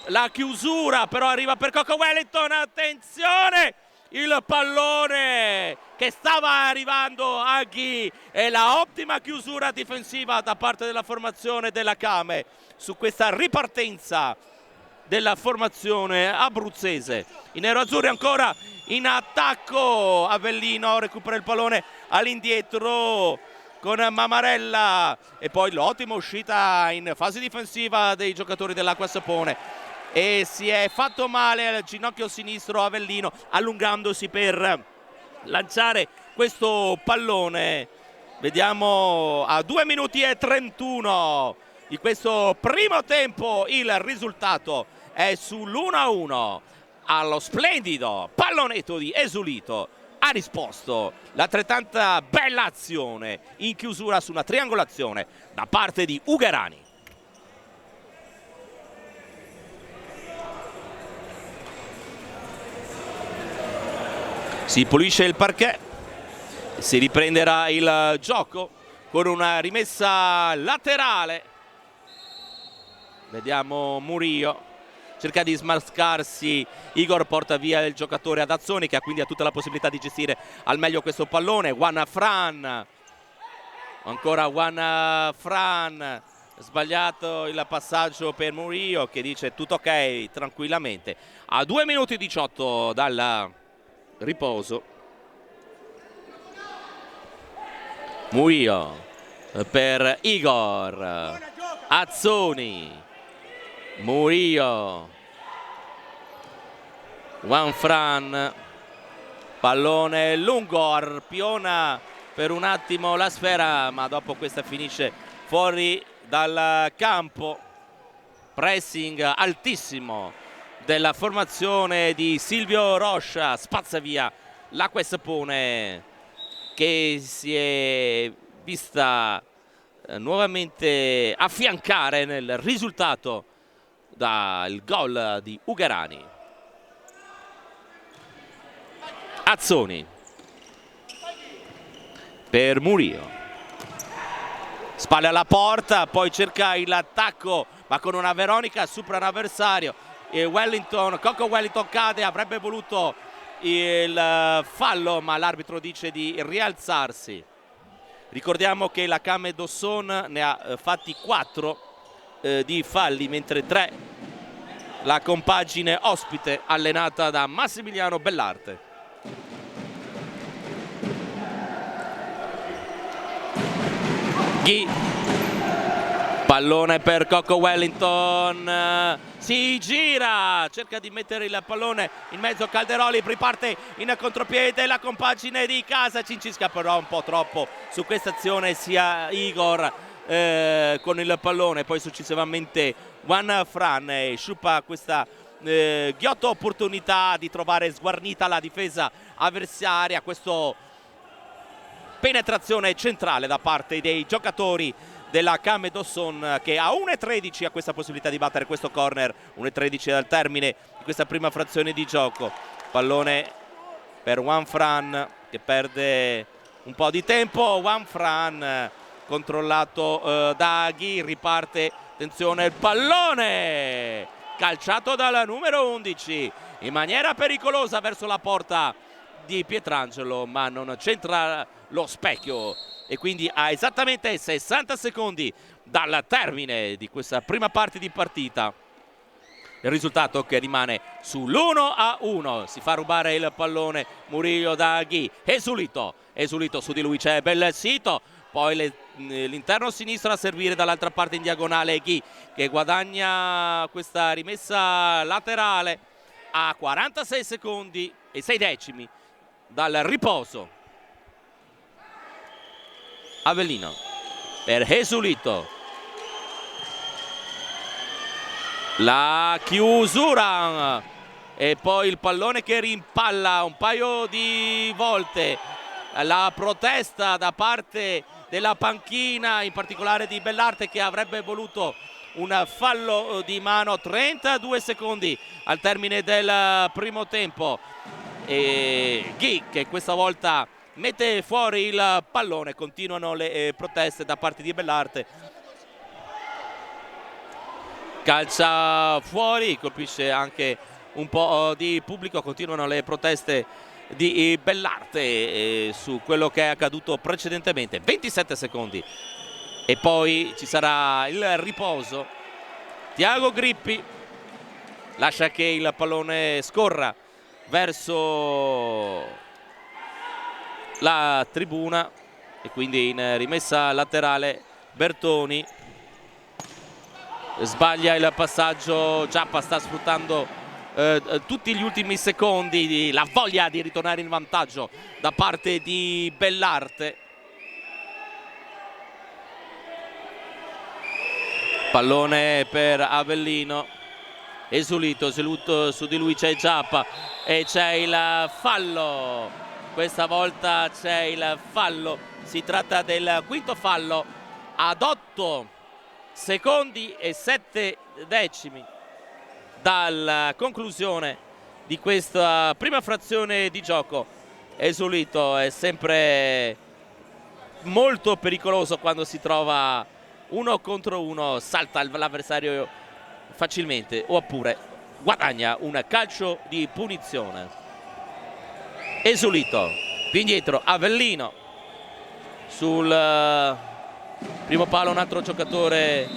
la chiusura però arriva per Cocco Wellington, attenzione! Il pallone che stava arrivando a Ghi e la ottima chiusura difensiva da parte della formazione della Came su questa ripartenza della formazione abruzzese. I nerazzurri ancora in attacco, Avellino recupera il pallone all'indietro con Mamarella e poi l'ottima uscita in fase difensiva dei giocatori dell'Acqua Sapone, e si è fatto male al ginocchio sinistro Avellino allungandosi per lanciare questo pallone. Vediamo a 2 minuti e 31 di questo primo tempo, il risultato è sull'1-1. Allo splendido pallonetto di Esulito ha risposto l'altrettanta bella azione in chiusura su una triangolazione da parte di Ugherani. Si pulisce il parquet, si riprenderà il gioco con una rimessa laterale. Vediamo Murillo, cerca di smascarsi, Igor porta via il giocatore ad Azzoni, che quindi ha tutta la possibilità di gestire al meglio questo pallone. Juan Fran, ancora Juan Fran, sbagliato il passaggio per Murillo, che dice tutto ok tranquillamente. A 2 minuti e 18 dal riposo, Murillo per Igor, Azzoni, Murillo, Juan Fran, pallone lungo, arpiona per un attimo la sfera, ma dopo questa finisce fuori dal campo. Pressing altissimo della formazione di Silvio Rocha, spazza via l'Acqua Sapone, che si è vista nuovamente affiancare nel risultato dal gol di Ugherani. Azzoni per Murillo, spalle alla porta, poi cerca l'attacco ma con una Veronica supera un avversario e Coco Wellington cade, avrebbe voluto il fallo ma l'arbitro dice di rialzarsi. Ricordiamo che la Came Dosson ne ha fatti 4 di falli, mentre 3 la compagine ospite allenata da Massimiliano Bellarte. Ghi, pallone per Coco Wellington, si gira, cerca di mettere il pallone in mezzo, Calderoli riparte in contropiede, la compagine di casa cincisca però un po' troppo su questa azione sia Igor con il pallone, poi successivamente Juan Fran sciupa questa ghiotta opportunità di trovare sguarnita la difesa avversaria. Questo penetrazione centrale da parte dei giocatori della Came Dosson, che a 1:13 ha questa possibilità di battere questo corner. 1:13 dal termine di questa prima frazione di gioco. Pallone per Juan Fran che perde un po' di tempo. Juan Fran controllato da Ghi, riparte, attenzione il pallone calciato dal numero 11 in maniera pericolosa verso la porta di Pietrangelo, ma non c'entra lo specchio, e quindi a esattamente 60 secondi dal termine di questa prima parte di partita il risultato che rimane sull'1-1. Si fa rubare il pallone Murillo da Ghi, Esulito su di lui c'è Belsito, poi l'interno sinistro a servire dall'altra parte in diagonale Ghi, che guadagna questa rimessa laterale a 46 secondi e 6 decimi dal riposo. Avellino per Esulito, la chiusura e poi il pallone che rimpalla un paio di volte, la protesta da parte della panchina, in particolare di Bellarte, che avrebbe voluto un fallo di mano. 32 secondi al termine del primo tempo e Ghi che questa volta mette fuori il pallone. Continuano le proteste da parte di Bellarte, calcia fuori, colpisce anche un po' di pubblico. Continuano le proteste di Bellarte su quello che è accaduto precedentemente. 27 secondi e poi ci sarà il riposo. Tiago Grippi lascia che il pallone scorra verso la tribuna e quindi in rimessa laterale Bertoni sbaglia il passaggio. Giappa sta sfruttando tutti gli ultimi secondi, la voglia di ritornare in vantaggio da parte di Bellarte. Pallone per Avellino, esulito su di lui c'è Giappa e c'è il fallo. Questa volta c'è il fallo, si tratta del quinto fallo ad 8 secondi e 7 decimi dalla conclusione di questa prima frazione di gioco. Esulito è sempre molto pericoloso quando si trova uno contro uno, salta l'avversario facilmente oppure guadagna un calcio di punizione. Esulito, più indietro Avellino, sul primo palo un altro giocatore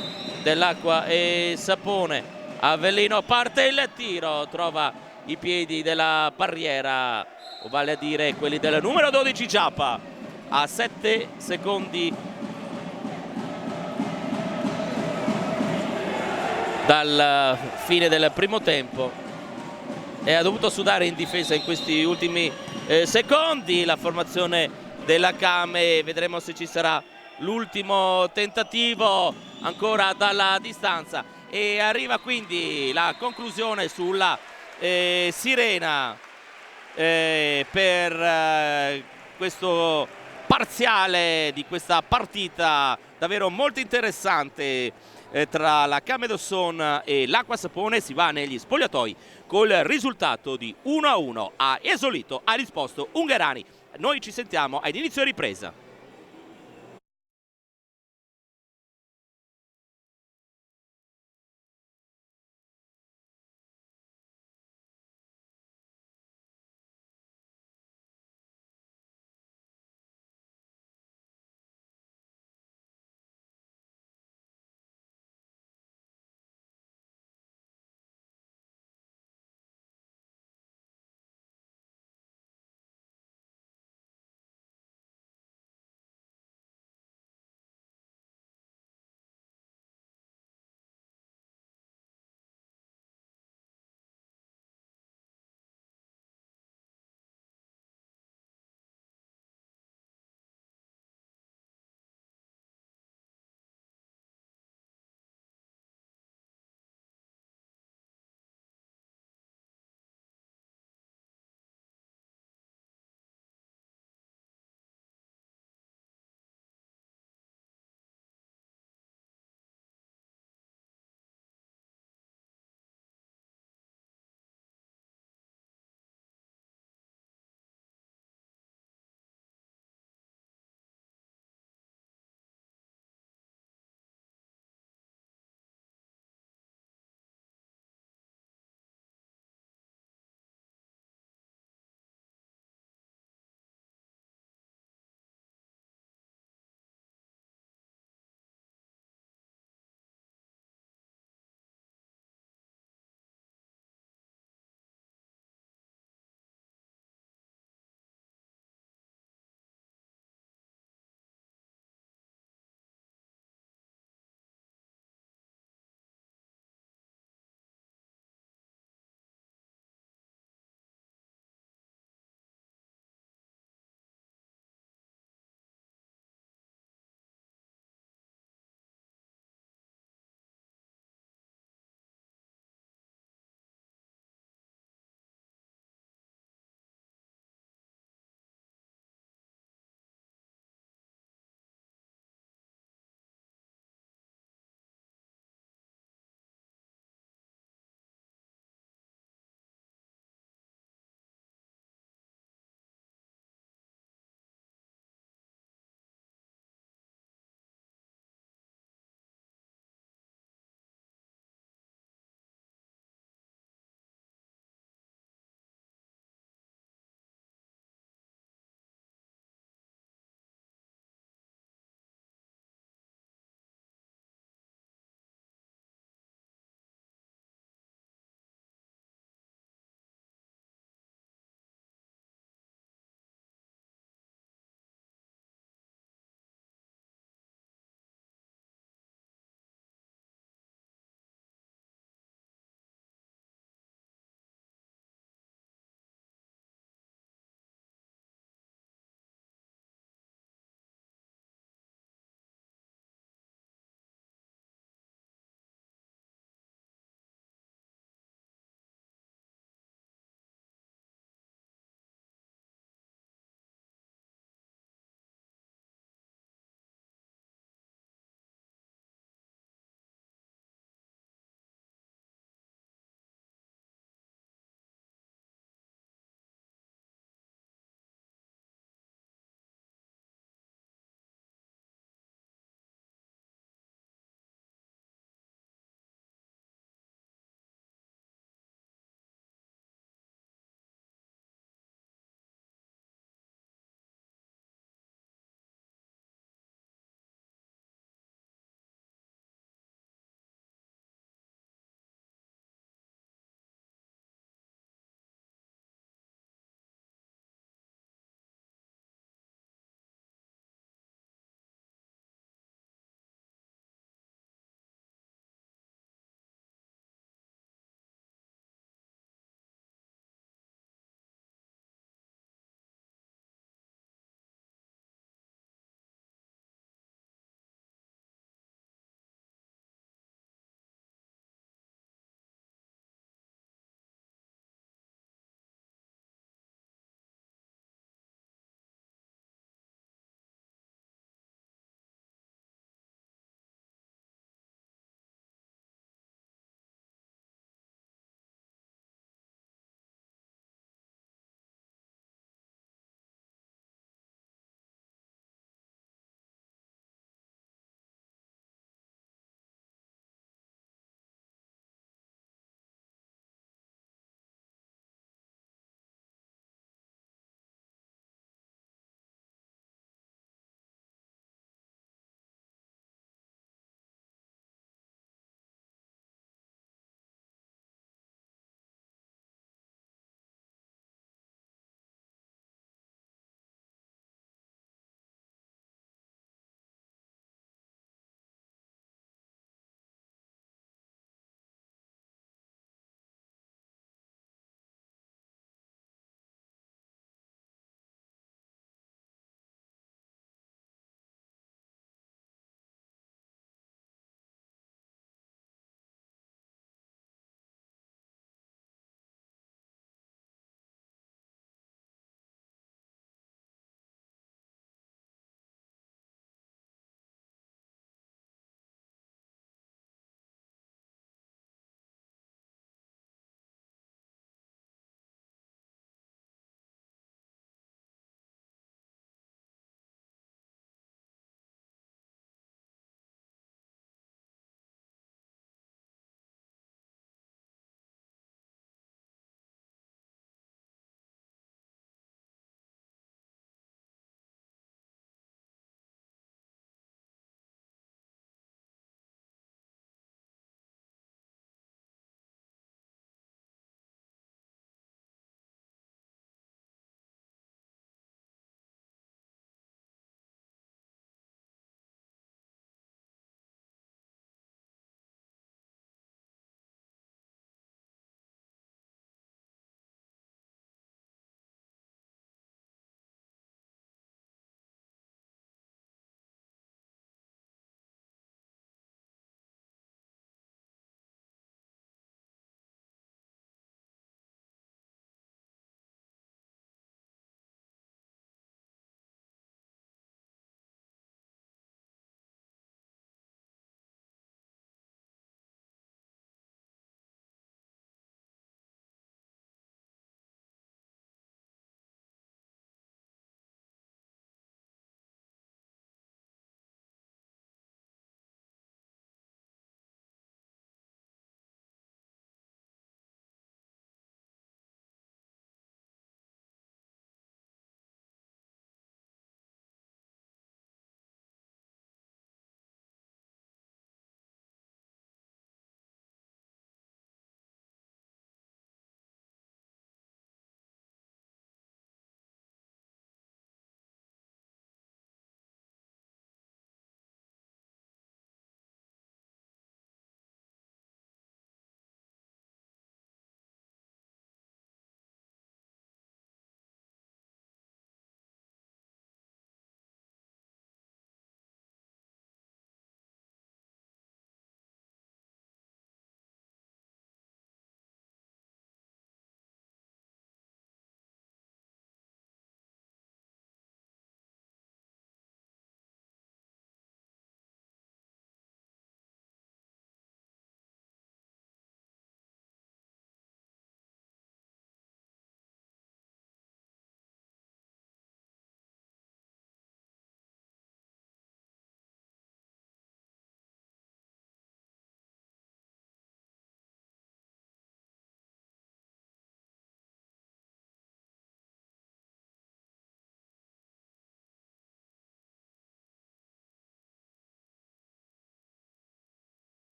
dell'Acqua e Sapone. Avellino parte il tiro, trova i piedi della barriera, o vale a dire quelli del numero 12 Giappa, a 7 secondi dal fine del primo tempo e ha dovuto sudare in difesa in questi ultimi secondi. La formazione della Kame, vedremo se ci sarà l'ultimo tentativo ancora dalla distanza e arriva quindi la conclusione sulla sirena per questo parziale di questa partita davvero molto interessante tra la Kame Dosson e l'Acqua Sapone. Si va negli spogliatoi col risultato di 1-1. A Esolito ha risposto Ungherani. Noi ci sentiamo ad inizio ripresa.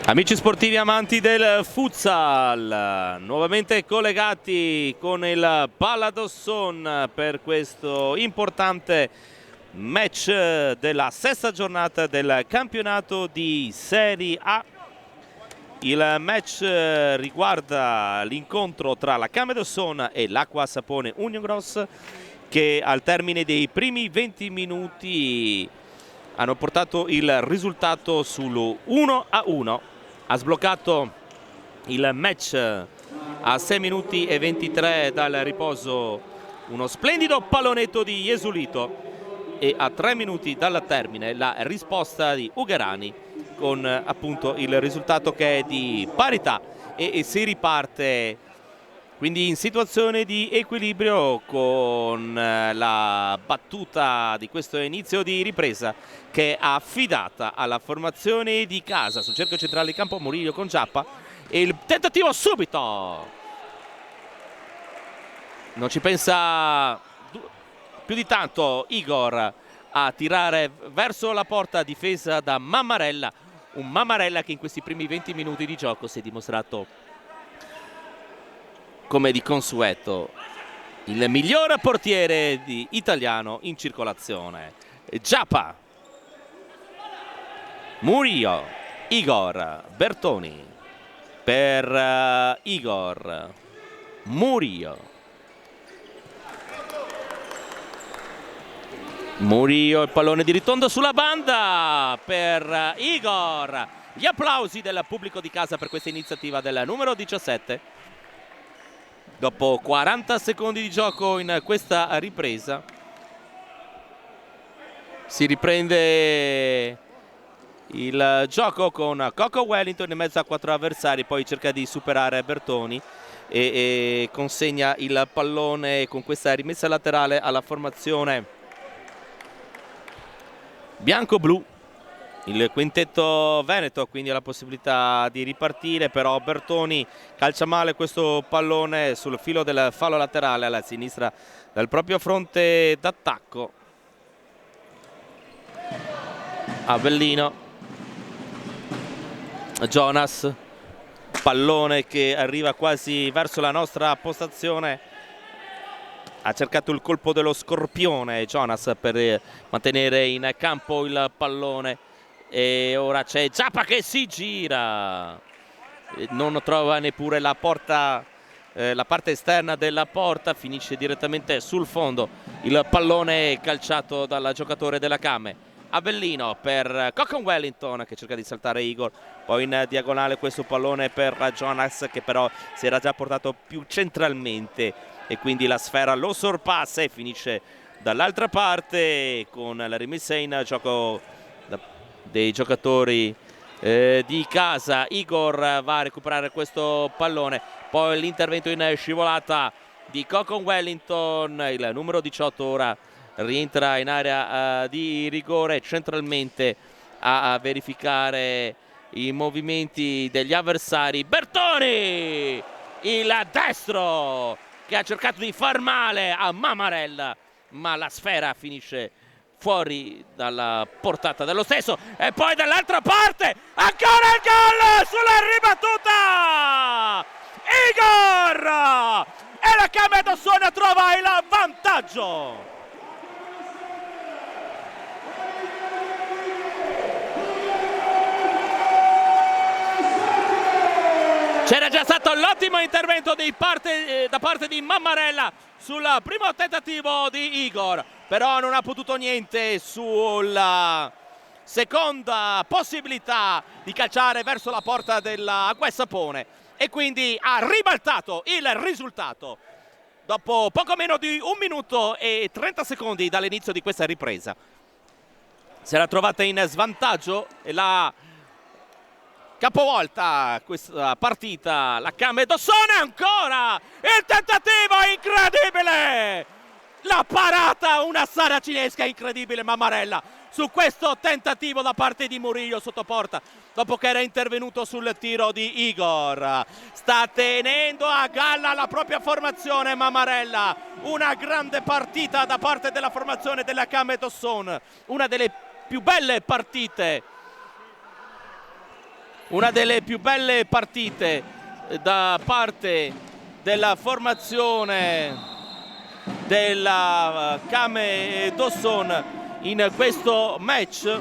Amici sportivi amanti del futsal, nuovamente collegati con il Paladosson per questo importante match della sesta giornata del campionato di Serie A. Il match riguarda l'incontro tra la Camedosson e l'Acqua Sapone Union Gross, che al termine dei primi 20 minuti hanno portato il risultato sull'1-1. Ha sbloccato il match a 6 minuti e 23 dal riposo uno splendido pallonetto di Jesulito, e a 3 minuti dal termine la risposta di Ugherani, con appunto il risultato che è di parità, e si riparte quindi in situazione di equilibrio con la battuta di questo inizio di ripresa, che è affidata alla formazione di casa. Sul cerchio centrale di campo Murillo con Giappa, e il tentativo subito, non ci pensa più di tanto Igor a tirare verso la porta difesa da Mammarella, un Mammarella che in questi primi 20 minuti di gioco si è dimostrato, come di consueto, il miglior portiere italiano in circolazione. Giappa, Murillo, Igor, Bertoni per Igor, Murillo, il pallone di ritorno sulla banda per Igor. Gli applausi del pubblico di casa per questa iniziativa del numero 17. Dopo 40 secondi di gioco in questa ripresa si riprende il gioco con Coco Wellington in mezzo a 4 avversari, poi cerca di superare Bertoni e consegna il pallone con questa rimessa laterale alla formazione bianco-blu. Il quintetto veneto quindi ha la possibilità di ripartire, però Bertoni calcia male questo pallone sul filo del fallo laterale alla sinistra del proprio fronte d'attacco. Avellino, Jonas, pallone che arriva quasi verso la nostra postazione. Ha cercato il colpo dello scorpione Jonas per mantenere in campo il pallone, e ora c'è Giappa che si gira, non trova neppure la porta, la parte esterna della porta, finisce direttamente sul fondo. Il pallone calciato dal giocatore della Came. Avellino per Coco Wellington che cerca di saltare Igor, poi in diagonale questo pallone per Jonas, che però si era già portato più centralmente e quindi la sfera lo sorpassa e finisce dall'altra parte con la rimessa in gioco dei giocatori di casa. Igor va a recuperare questo pallone, poi l'intervento in scivolata di Coco Wellington, il numero 18 ora rientra in area di rigore centralmente a verificare i movimenti degli avversari. Bertoni, il destro, che ha cercato di far male a Mammarella, ma la sfera finisce fuori dalla portata dello stesso. E poi dall'altra parte ancora il gol sulla ribattuta, Igor, e la Camedosson trova il vantaggio. C'era già stato l'ottimo intervento da parte di Mammarella sul primo tentativo di Igor, però non ha potuto niente sulla seconda possibilità di calciare verso la porta dell'Acqua Sapone, e quindi ha ribaltato il risultato dopo poco meno di 1 minuto e 30 secondi dall'inizio di questa ripresa. Si era trovata in svantaggio e la capovolta questa partita la Camedosson. Ancora il tentativo incredibile, la parata, una saracinesca incredibile Mammarella su questo tentativo da parte di Murillo sotto porta, dopo che era intervenuto sul tiro di Igor. Sta tenendo a galla la propria formazione Mammarella, una grande partita da parte della formazione della Camedosson, una delle più belle partite una delle più belle partite da parte della formazione della Kame Dawson in questo match.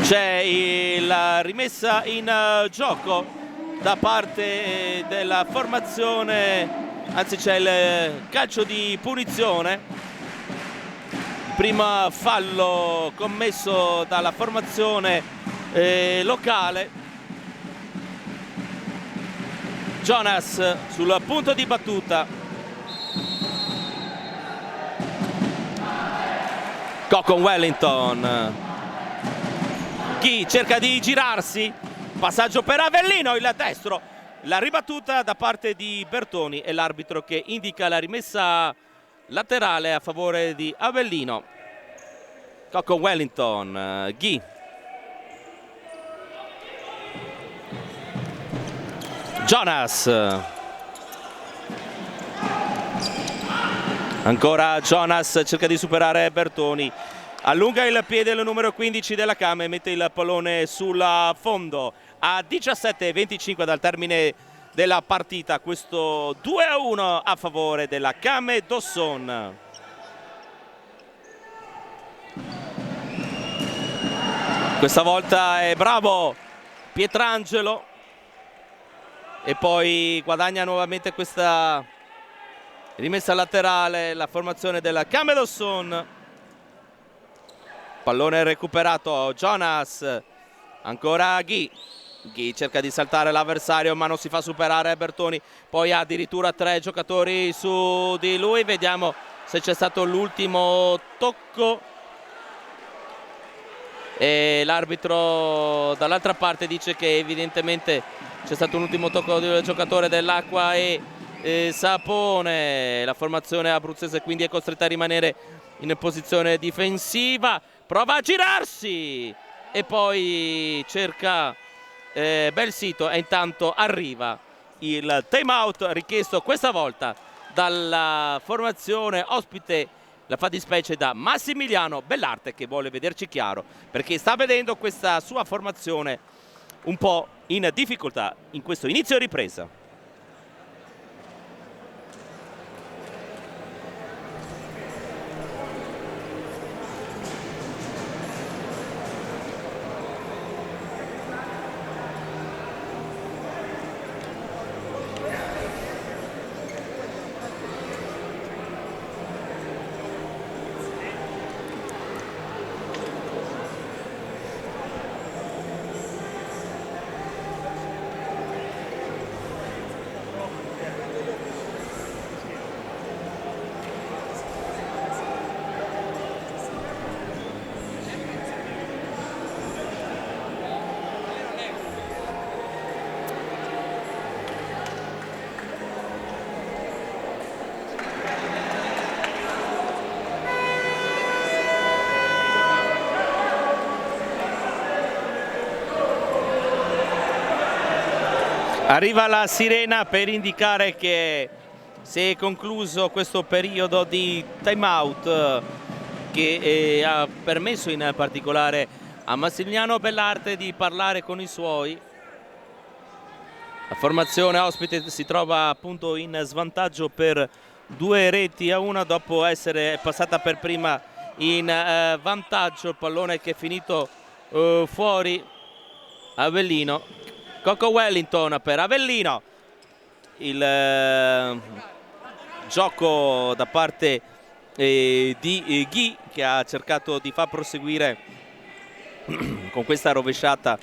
C'è la rimessa in gioco da parte della formazione, anzi c'è il calcio di punizione. Primo fallo commesso dalla formazione locale. Jonas sul punto di battuta. Coco Wellington. Chi cerca di girarsi, passaggio per Avellino, il destro, la ribattuta da parte di Bertoni e l'arbitro che indica la rimessa laterale a favore di Avellino. Coco Wellington, Ghi. Jonas. Ancora Jonas cerca di superare Bertoni. Allunga il piede il numero 15 della Kame e mette il pallone sul fondo. A 17:25 dal termine della partita, questo 2-1 a favore della Kame Dawson. Questa volta è bravo Pietrangelo e poi guadagna nuovamente questa rimessa laterale la formazione della Kame Dawson. Pallone recuperato, Jonas, ancora Ghi. Ghi cerca di saltare l'avversario ma non si fa superare Bertoni, poi ha addirittura 3 giocatori su di lui. Vediamo se c'è stato l'ultimo tocco e l'arbitro dall'altra parte dice che evidentemente c'è stato un ultimo tocco del giocatore dell'Acqua e Sapone. La formazione abruzzese quindi è costretta a rimanere in posizione difensiva, prova a girarsi e poi cerca bel sito e intanto arriva il time out richiesto questa volta dalla formazione ospite, la fattispecie da Massimiliano Bellarte, che vuole vederci chiaro perché sta vedendo questa sua formazione un po' in difficoltà in questo inizio ripresa. Arriva la sirena per indicare che si è concluso questo periodo di time out che ha permesso in particolare a Massimiliano Bellarte di parlare con i suoi. La formazione ospite si trova appunto in svantaggio per 2-1 dopo essere passata per prima in vantaggio. Il pallone che è finito fuori. Avellino. Coco Wellington per Avellino, il gioco da parte di Ghi che ha cercato di far proseguire con questa rovesciata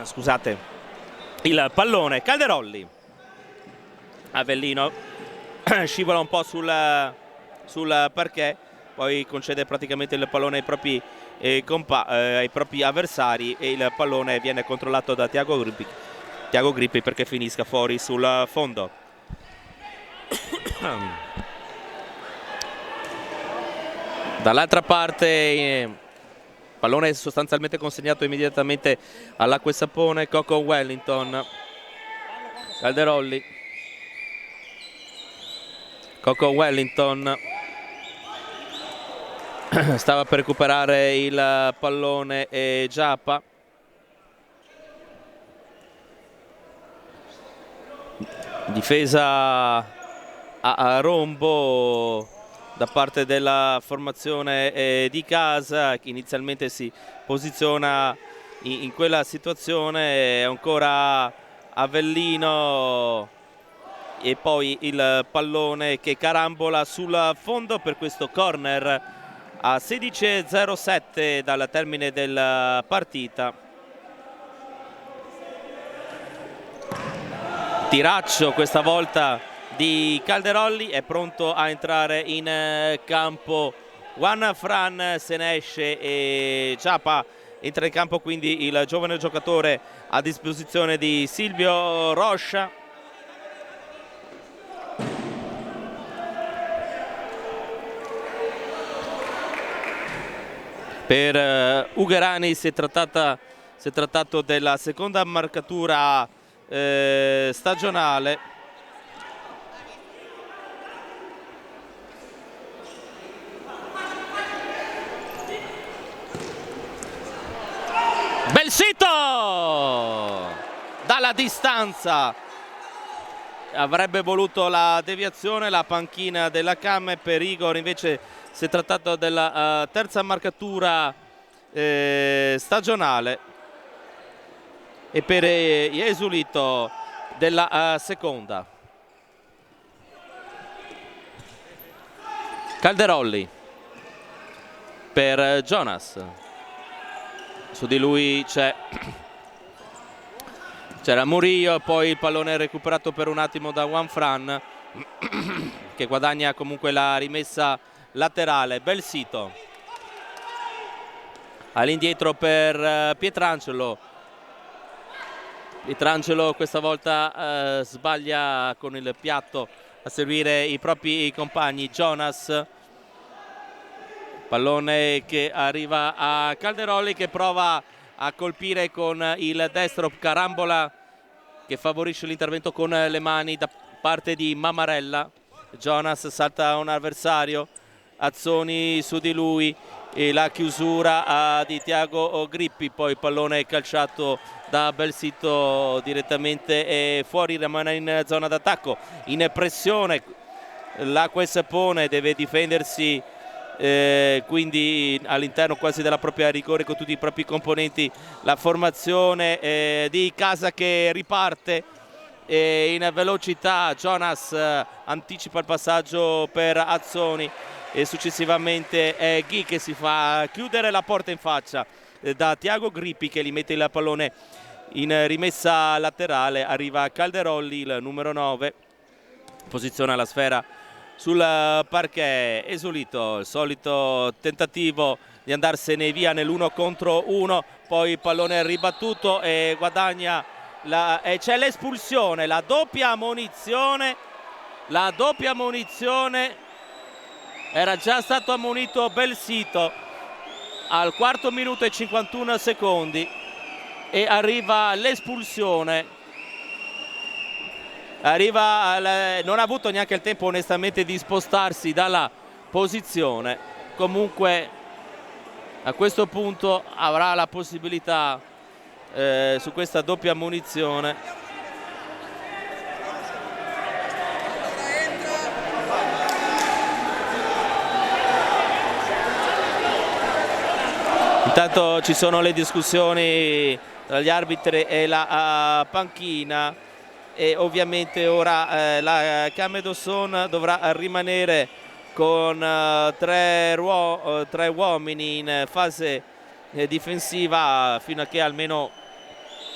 scusate, il pallone. Calderolli, Avellino scivola un po' sul parquet, poi concede praticamente il pallone ai propri avversari e il pallone viene controllato da Tiago Grippi perché finisca fuori sul fondo. Dall'altra parte pallone sostanzialmente consegnato immediatamente all'Acqua Sapone. Coco Wellington, Calderolli, Coco Wellington, stava per recuperare il pallone e Giappa. Difesa a rombo da parte della formazione di casa, che inizialmente si posiziona in quella situazione. Ancora Avellino e poi il pallone che carambola sul fondo per questo corner a 16:07 dal termine della partita. Tiraccio questa volta di Calderolli, è pronto a entrare in campo Juan Fran, se ne esce e Giappa entra in campo, quindi il giovane giocatore a disposizione di Silvio Roscia. Per Ugherani si è trattato della seconda marcatura stagionale. Belsito dalla distanza avrebbe voluto la deviazione, la panchina della Cam. Per Igor invece si è trattato della terza marcatura stagionale e per Jesulito della seconda. Calderolli per Jonas, su di lui c'era Murillo, poi il pallone recuperato per un attimo da Juan Fran che guadagna comunque la rimessa laterale. Belsito all'indietro per Pietrangelo. Pietrangelo questa volta sbaglia con il piatto a seguire i propri compagni. Jonas, pallone che arriva a Calderolli che prova a colpire con il destro, carambola che favorisce l'intervento con le mani da parte di Mamarella. Jonas salta un avversario, Azzoni su di lui e la chiusura di Tiago Grippi, poi il pallone calciato da Belsito direttamente fuori, rimane in zona d'attacco, in pressione l'Acquesapone, deve difendersi quindi all'interno quasi della propria rigore con tutti i propri componenti. La formazione di casa che riparte in velocità. Jonas anticipa il passaggio per Azzoni e successivamente è Ghi che si fa chiudere la porta in faccia da Tiago Grippi, che gli mette il pallone in rimessa laterale. Arriva Calderolli, il numero 9, posiziona la sfera sul parquet. Esulito, il solito tentativo di andarsene via nell'1 contro 1, poi il pallone ribattuto e guadagna c'è l'espulsione, la doppia ammonizione. Era già stato ammonito Belsito al 4 minuto e 51 secondi e arriva l'espulsione. Non ha avuto neanche il tempo onestamente di spostarsi dalla posizione. Comunque a questo punto avrà la possibilità su questa doppia ammonizione intanto ci sono le discussioni tra gli arbitri e la panchina e ovviamente ora la Camedosson dovrà rimanere con tre uomini in fase difensiva fino a che almeno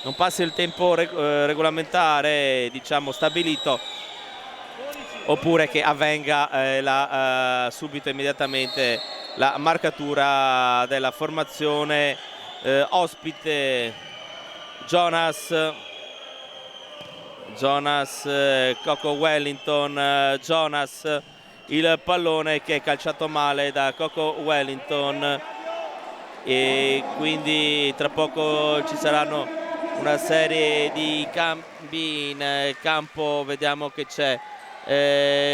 non passi il tempo regolamentare, diciamo, stabilito, oppure che avvenga subito immediatamente la marcatura della formazione ospite. Jonas, Coco Wellington, Jonas, il pallone che è calciato male da Coco Wellington e quindi tra poco ci saranno una serie di cambi in campo. Vediamo che c'è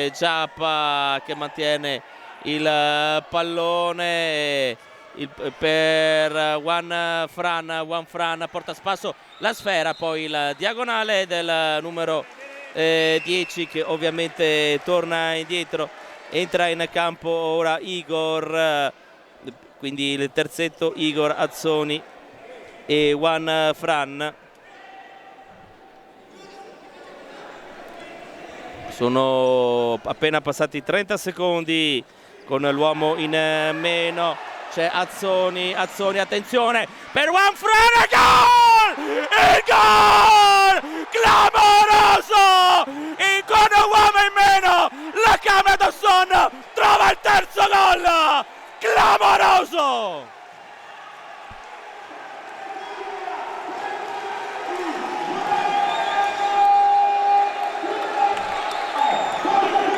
Giappa che mantiene il pallone per Juan Fran porta a spasso la sfera, poi il diagonale del numero 10 che ovviamente torna indietro, entra in campo ora Igor, quindi il terzetto Igor Azzoni e Juan Fran. Sono appena passati 30 secondi con l'uomo in meno, c'è Azzoni, attenzione per Juan Fran, il gol clamoroso, con un uomo in meno la Kame Dawson trova il terzo gol clamoroso.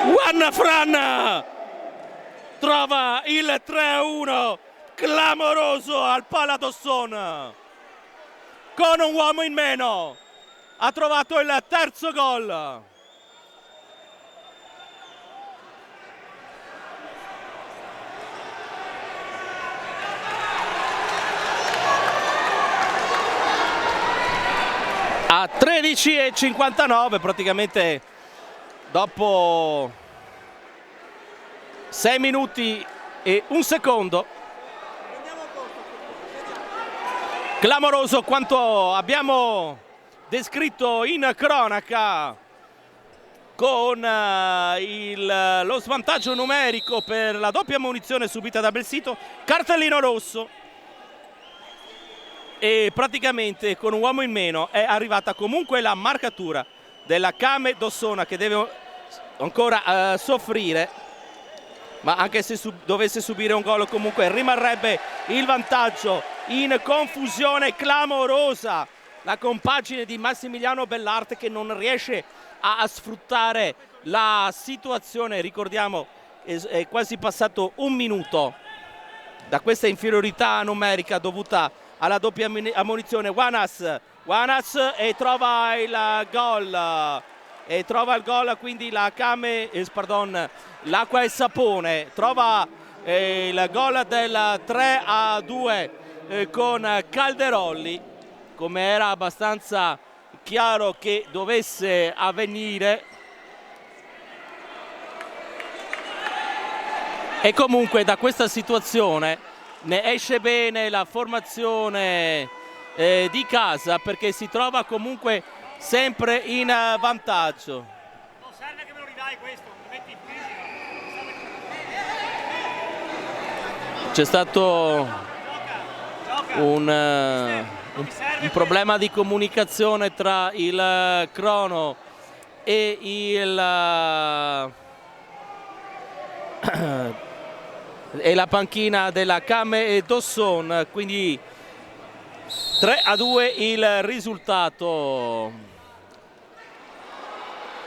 Juan Fran trova il 3-1 clamoroso al Pala Dawson, con un uomo in meno ha trovato il terzo gol. A 13:59, praticamente dopo 6 minuti e un secondo. Clamoroso quanto abbiamo descritto in cronaca, con lo svantaggio numerico per la doppia munizione subita da Belsito, cartellino rosso, e praticamente con un uomo in meno è arrivata comunque la marcatura della Kame Dawson, che deve ancora soffrire, ma anche se dovesse subire un gol comunque rimarrebbe il vantaggio. In confusione clamorosa la compagine di Massimiliano Bellarte, che non riesce a sfruttare la situazione. Ricordiamo è quasi passato un minuto da questa inferiorità numerica dovuta alla doppia ammonizione. Wanas e trova il gol. E trova il gol quindi la l'Acqua e Sapone trova il gol del 3-2 con Calderolli, come era abbastanza chiaro che dovesse avvenire. E comunque da questa situazione ne esce bene la formazione di casa, perché si trova comunque sempre in vantaggio. Non serve che me lo ridai questo, mi metti in fisica. C'è stato un problema di comunicazione tra il crono e e la panchina della Kame Dawson, quindi 3-2 il risultato.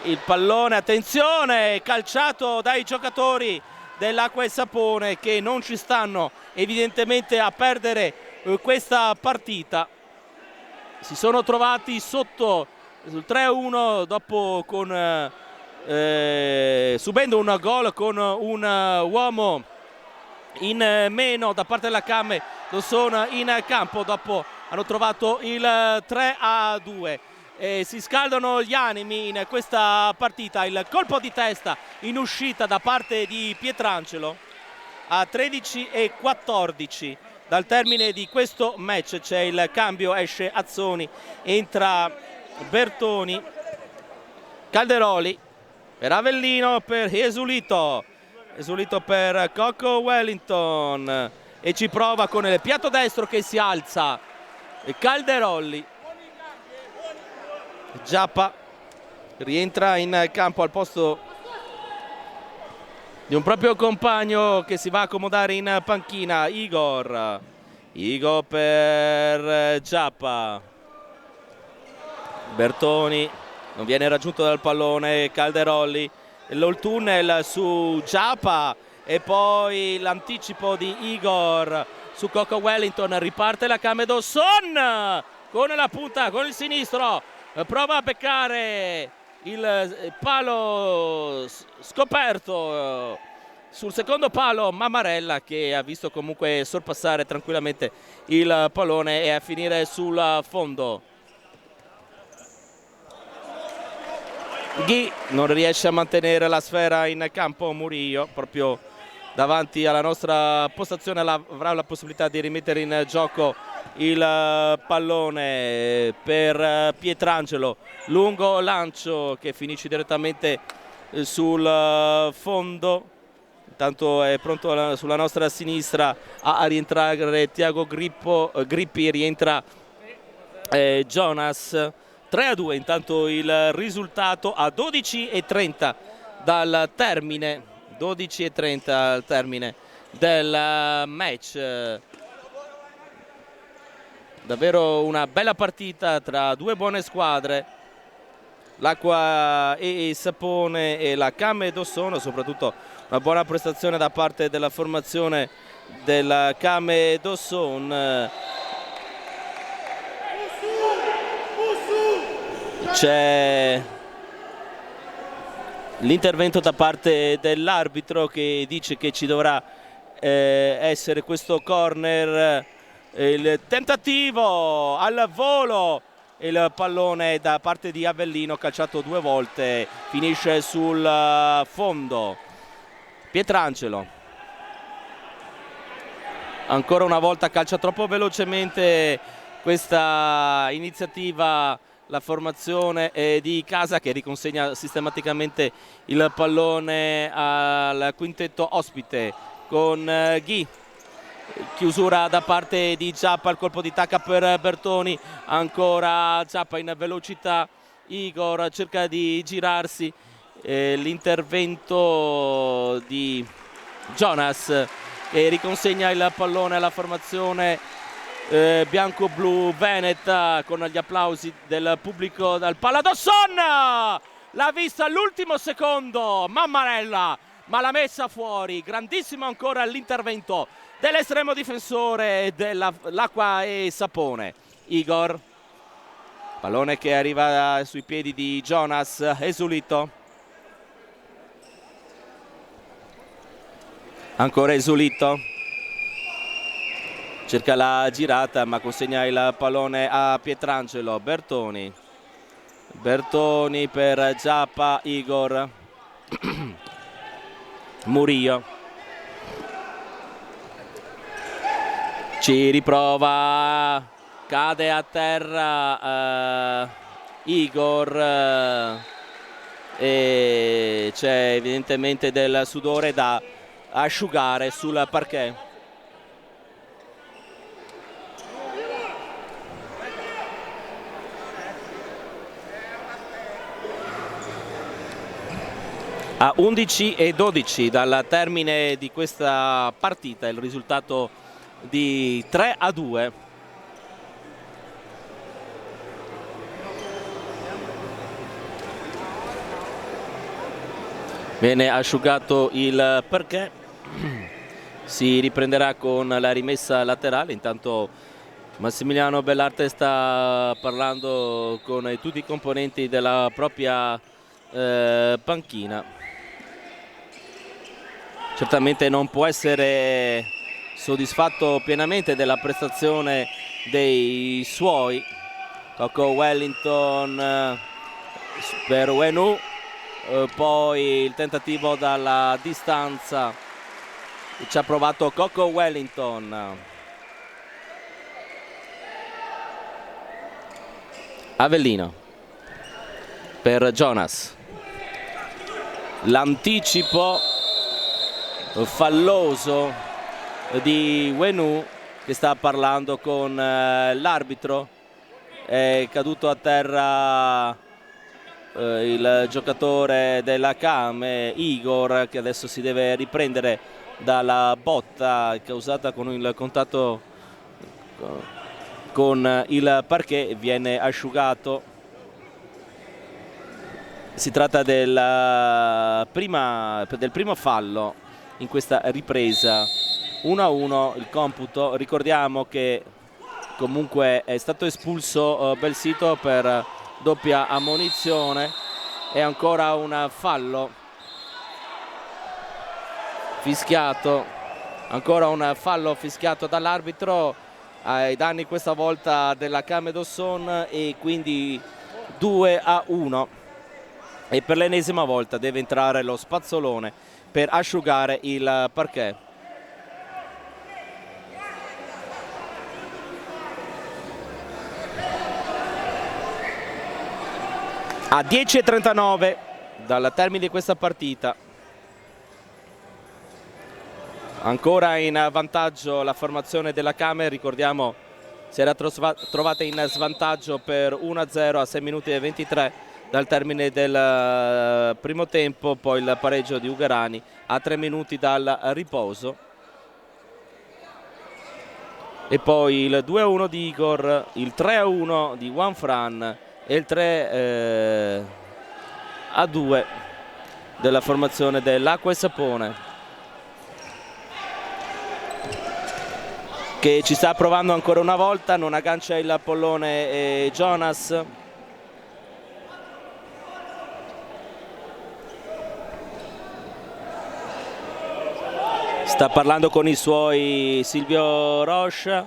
Il pallone, attenzione, calciato dai giocatori dell'Acqua e Sapone, che non ci stanno evidentemente a perdere questa partita. Si sono trovati sotto sul 3-1 dopo subendo un gol con un uomo in meno da parte della Kame Dawson in campo. Dopo hanno trovato il 3-2. Si scaldano gli animi in questa partita. Il colpo di testa in uscita da parte di Pietrangelo. A 13:14 dal termine di questo match c'è il cambio, esce Azzoni, entra Bertoni, Calderoli per Avellino, per Esulito per Coco Wellington, e ci prova con il piatto destro che si alza Calderolli. Giappa rientra in campo al posto di un proprio compagno che si va a accomodare in panchina. Igor per Giappa. Bertoni non viene raggiunto dal pallone. Calderolli, l'all tunnel su Giappa e poi l'anticipo di Igor su Coco Wellington. Riparte la Kame Dawson con la punta, con il sinistro, prova a beccare il palo scoperto sul secondo palo Mammarella, che ha visto comunque sorpassare tranquillamente il pallone e a finire sul fondo. Ghi non riesce a mantenere la sfera in campo. Murillo proprio davanti alla nostra postazione avrà la possibilità di rimettere in gioco il pallone per Pietrangelo, lungo lancio che finisce direttamente sul fondo. Intanto è pronto sulla nostra sinistra a rientrare Tiago Grippi, rientra Jonas. 3-2 intanto il risultato a 12:30 dal termine, 12:30 al termine del match. Davvero una bella partita tra due buone squadre, l'Acqua e Sapone e la Came d'Ossono, soprattutto una buona prestazione da parte della formazione della Came d'Ossono. C'è l'intervento da parte dell'arbitro che dice che ci dovrà essere questo corner. Il tentativo al volo, il pallone da parte di Avellino calciato 2 volte, finisce sul fondo. Pietrangelo ancora una volta calcia troppo velocemente questa iniziativa la formazione di Casa, che riconsegna sistematicamente il pallone al quintetto ospite con Ghi. Chiusura da parte di Giappa, il colpo di tacca per Bertoni, ancora Giappa in velocità, Igor cerca di girarsi, l'intervento di Jonas che riconsegna il pallone alla formazione bianco-blu veneta con gli applausi del pubblico dal Paladosson. L'ha vista all'ultimo secondo Mammarella, ma l'ha messa fuori. Grandissimo ancora l'intervento dell'estremo difensore dell'Acqua e Sapone, Igor. Pallone che arriva sui piedi di Jonas, Esulito. Ancora Esulito. Cerca la girata ma consegna il pallone a Pietrangelo. Bertoni per Giappa, Igor. Murillo ci riprova, cade a terra Igor e c'è evidentemente del sudore da asciugare sul parquet. A 11:12 dal termine di questa partita, il risultato di 3-2. Viene asciugato il parquet, si riprenderà con la rimessa laterale. Intanto Massimiliano Bellarte sta parlando con tutti i componenti della propria panchina. Certamente non può essere soddisfatto pienamente della prestazione dei suoi. Coco Wellington per Wenu, poi il tentativo dalla distanza, ci ha provato Coco Wellington. Avellino per Jonas, l'anticipo falloso di Wenu che sta parlando con l'arbitro. È caduto a terra il giocatore della Came, Igor, che adesso si deve riprendere dalla botta causata con il contatto con il parquet. Viene asciugato. Si tratta del primo fallo in questa ripresa. 1-1 il computo. Ricordiamo che comunque è stato espulso Belsito per doppia ammonizione. E ancora un fallo fischiato, ancora un fallo fischiato dall'arbitro ai danni questa volta della Camedosson, e quindi 2-1, e per l'ennesima volta deve entrare lo spazzolone per asciugare il parquet. A 10:39 dal termine di questa partita, ancora in vantaggio la formazione della Camera. Ricordiamo si era trovata in svantaggio per 1-0 a 6 minuti e 23 dal termine del primo tempo, poi il pareggio di Ugherani a 3 minuti dal riposo, e poi il 2-1 di Igor, il 3-1 di Juan Fran e il 3-2 della formazione dell'Acqua e Sapone, che ci sta provando ancora una volta, non aggancia il pallone Jonas. Sta parlando con i suoi Silvio Rocha,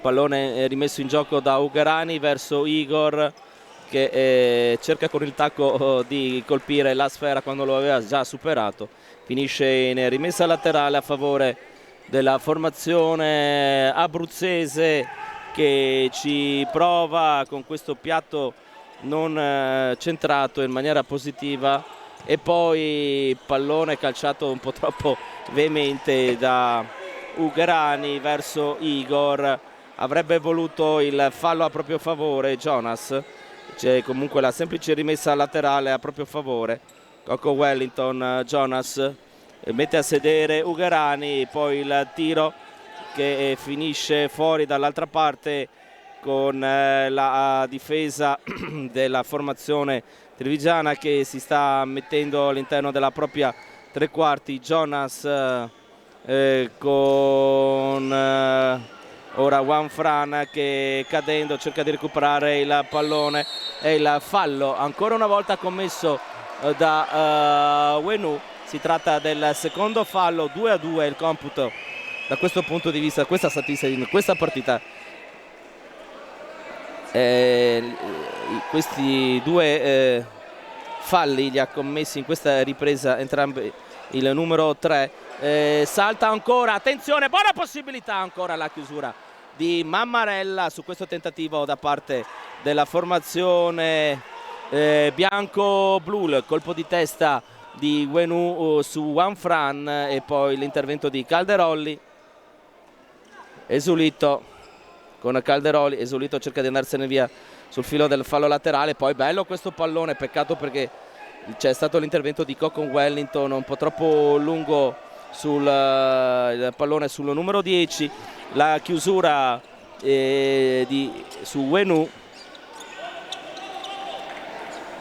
pallone rimesso in gioco da Ugherani verso Igor, che cerca con il tacco di colpire la sfera quando lo aveva già superato. Finisce in rimessa laterale a favore della formazione abruzzese, che ci prova con questo piatto non centrato in maniera positiva, e poi pallone calciato un po' troppo veemente da Ugherani verso Igor. Avrebbe voluto il fallo a proprio favore Jonas, c'è comunque la semplice rimessa laterale a proprio favore. Coco Wellington, Jonas mette a sedere Ugherani, poi il tiro che finisce fuori dall'altra parte con la difesa della formazione trevigiana, che si sta mettendo all'interno della propria tre quarti. Jonas con ora Juan Fran che cadendo cerca di recuperare il pallone, e il fallo ancora una volta commesso da Wenu. Si tratta del secondo fallo, 2-2 il computo da questo punto di vista, questa statistica in questa partita. Questi due falli li ha commessi in questa ripresa entrambi il numero 3. Salta ancora, attenzione, buona possibilità, ancora la chiusura di Mammarella su questo tentativo da parte della formazione bianco-blu. Il colpo di testa di Wenu su Juan Fran, e poi l'intervento di Calderolli. Esulito con Calderoli, Esulito cerca di andarsene via sul filo del fallo laterale. Poi bello questo pallone, peccato perché c'è stato l'intervento di Coco Wellington un po' troppo lungo sul il pallone sul numero 10. La chiusura su Wenu.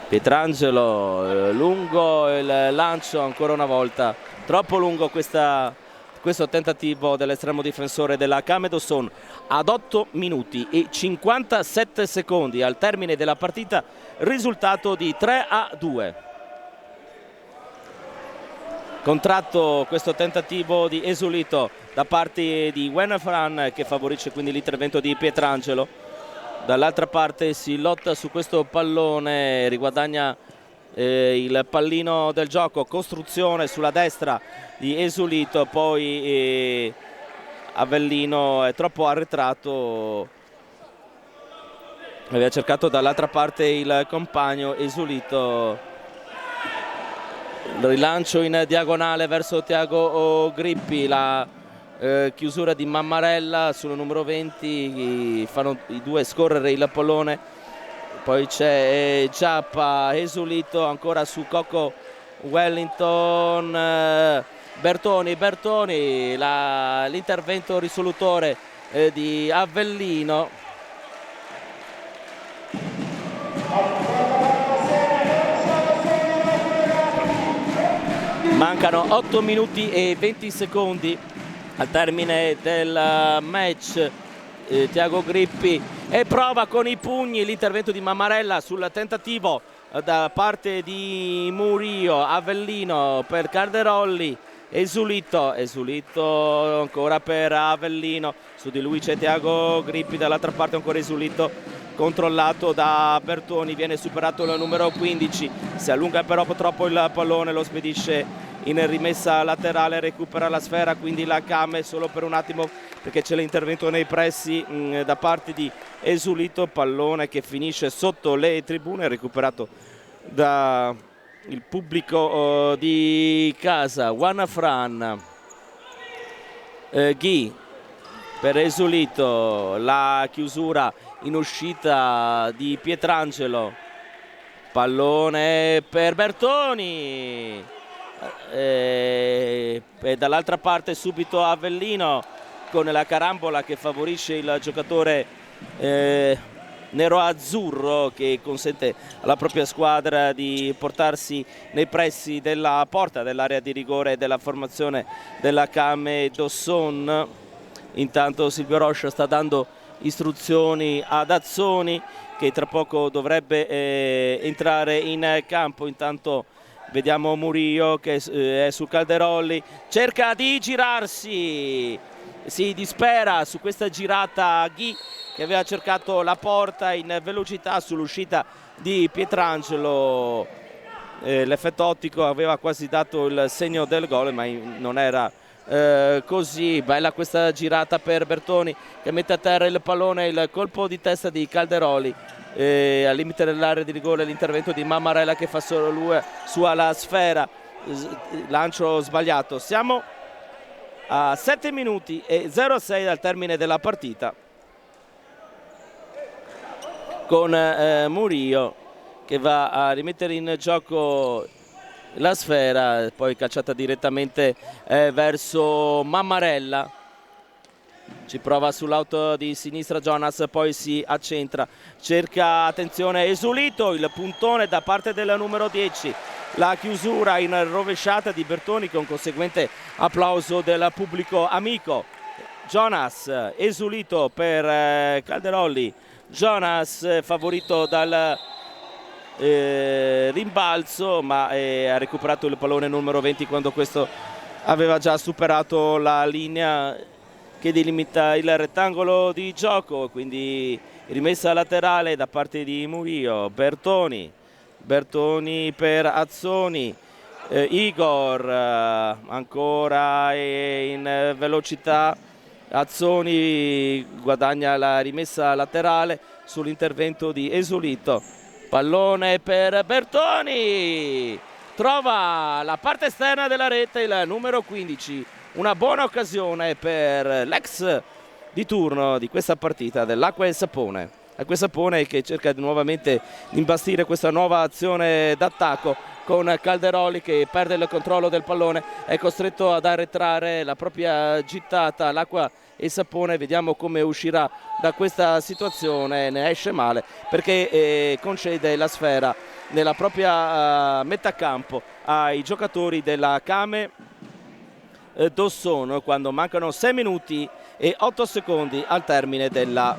Pietrangelo lungo il lancio ancora una volta, troppo lungo questo tentativo dell'estremo difensore della Camedosson. Ad 8 minuti e 57 secondi al termine della partita, risultato di 3-2. Contratto questo tentativo di Esulito da parte di Juan Fran, che favorisce quindi l'intervento di Pietrangelo. Dall'altra parte si lotta su questo pallone, riguadagna il pallino del gioco, costruzione sulla destra di Esulito, poi Avellino è troppo arretrato, aveva cercato dall'altra parte il compagno Esulito. Il rilancio in diagonale verso Tiago Grippi, la chiusura di Mammarella sul numero 20, fanno i due scorrere il pallone. Poi c'è Giappa, Esulito ancora su Coco Wellington, Bertoni, l'intervento risolutore di Avellino. Mancano 8 minuti e 20 secondi al termine del match. Tiago Grippi e prova con i pugni l'intervento di Mammarella sul tentativo da parte di Murillo. Avellino per Calderolli, Esulito ancora per Avellino, su di lui c'è Tiago Grippi, dall'altra parte ancora Esulito controllato da Bertoni, viene superato il numero 15, si allunga però troppo il pallone, lo spedisce in rimessa laterale, recupera la sfera quindi la Came solo per un attimo perché c'è l'intervento nei pressi da parte di Esulito, pallone che finisce sotto le tribune, recuperato da il pubblico di casa. Juan Fran, Ghi per Esulito, la chiusura in uscita di Pietrangelo, pallone per Bertoni e dall'altra parte subito Avellino con la carambola che favorisce il giocatore nero-azzurro, che consente alla propria squadra di portarsi nei pressi della porta dell'area di rigore della formazione della Came Dosson. Intanto Silvio Rocha sta dando istruzioni ad Azzoni, che tra poco dovrebbe entrare in campo. Intanto vediamo Murillo che è su Calderolli, cerca di girarsi, si dispera su questa girata Ghi, che aveva cercato la porta in velocità sull'uscita di Pietrangelo. L'effetto ottico aveva quasi dato il segno del gol, ma non era così. Bella questa girata per Bertoni, che mette a terra il pallone, il colpo di testa di Calderoli al limite dell'area di rigore, l'intervento di Mammarella che fa solo lui su alla sfera, lancio sbagliato. Siamo a 7 minuti e 0-6 dal termine della partita, con Murillo che va a rimettere in gioco la sfera, poi calciata direttamente verso Mammarella. Ci prova sull'auto di sinistra Jonas, poi si accentra, cerca, attenzione, Esulito, il puntone da parte del numero 10, la chiusura in rovesciata di Bertoni con conseguente applauso del pubblico amico. Jonas, Esulito per Calderolli, Jonas favorito dal rimbalzo, ma ha recuperato il pallone numero 20 quando questo aveva già superato la linea che delimita il rettangolo di gioco, quindi rimessa laterale da parte di Murillo. Bertoni per Azzoni, Igor ancora in velocità, Azzoni guadagna la rimessa laterale sull'intervento di Esulito, pallone per Bertoni, trova la parte esterna della rete il numero 15, una buona occasione per l'ex di turno di questa partita dell'Acqua e Sapone. Acqua e Sapone che cerca nuovamente di imbastire questa nuova azione d'attacco con Calderoli che perde il controllo del pallone, è costretto ad arretrare la propria gittata. L'Acqua e Sapone, vediamo come uscirà da questa situazione, ne esce male perché concede la sfera nella propria metà campo ai giocatori della Came Dosson quando mancano 6 minuti e 8 secondi al termine della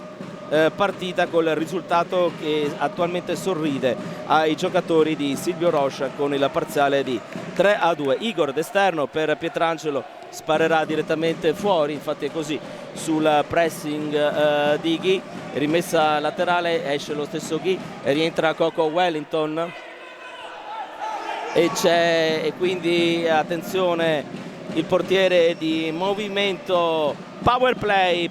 partita, col risultato che attualmente sorride ai giocatori di Silvio Rocha con il parziale di 3-2. Igor d'esterno per Pietrangelo, sparerà direttamente fuori, infatti è così sul pressing di Ghi, rimessa laterale, esce lo stesso Ghi, rientra Coco Wellington e quindi attenzione, il portiere di movimento, power play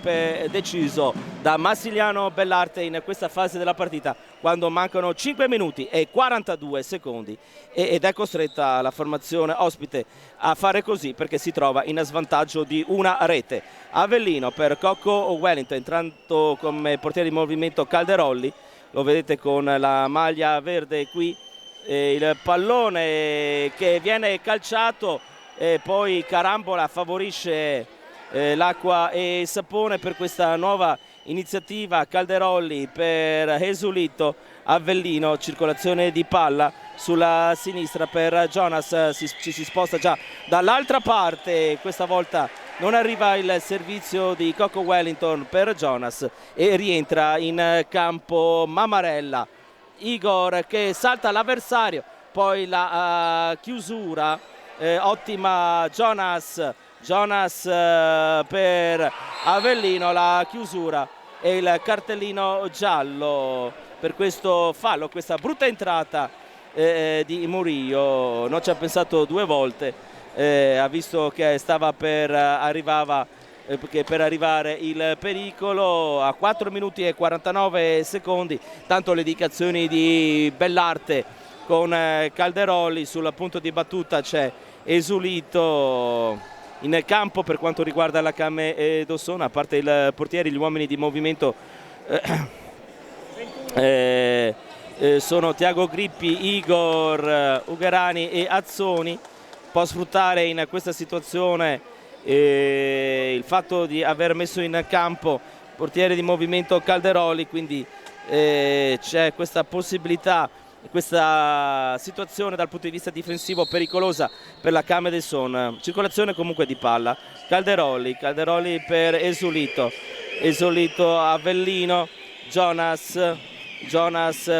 deciso da Massiliano Bellarte in questa fase della partita quando mancano 5 minuti e 42 secondi ed è costretta la formazione ospite a fare così perché si trova in svantaggio di una rete. Avellino per Coco Wellington, entrando come portiere di movimento Calderolli, lo vedete con la maglia verde qui, il pallone che viene calciato e poi carambola favorisce l'Acqua e Sapone per questa nuova iniziativa. Calderolli per Esulito, Avellino, circolazione di palla sulla sinistra per Jonas, ci si sposta già dall'altra parte, questa volta non arriva il servizio di Coco Wellington per Jonas e rientra in campo Mammarella. Igor che salta l'avversario, poi la chiusura ottima Jonas per Avellino, la chiusura e il cartellino giallo per questo fallo, questa brutta entrata di Murillo. Non ci ha pensato due volte, ha visto che stava per arrivare il pericolo. A 4 minuti e 49 secondi, tanto le indicazioni di Bellarte con Calderoli. Sul punto di battuta c'è Esulito in campo per quanto riguarda la Came d'Ossona, a parte il portiere. Gli uomini di movimento sono Tiago Grippi, Igor Ugherani e Azzoni. Può sfruttare in questa situazione il fatto di aver messo in campo portiere di movimento Calderoli, quindi c'è questa possibilità, questa situazione dal punto di vista difensivo pericolosa per la Came d'Ossona. Circolazione comunque di palla, Calderoli per Esulito Avellino, Jonas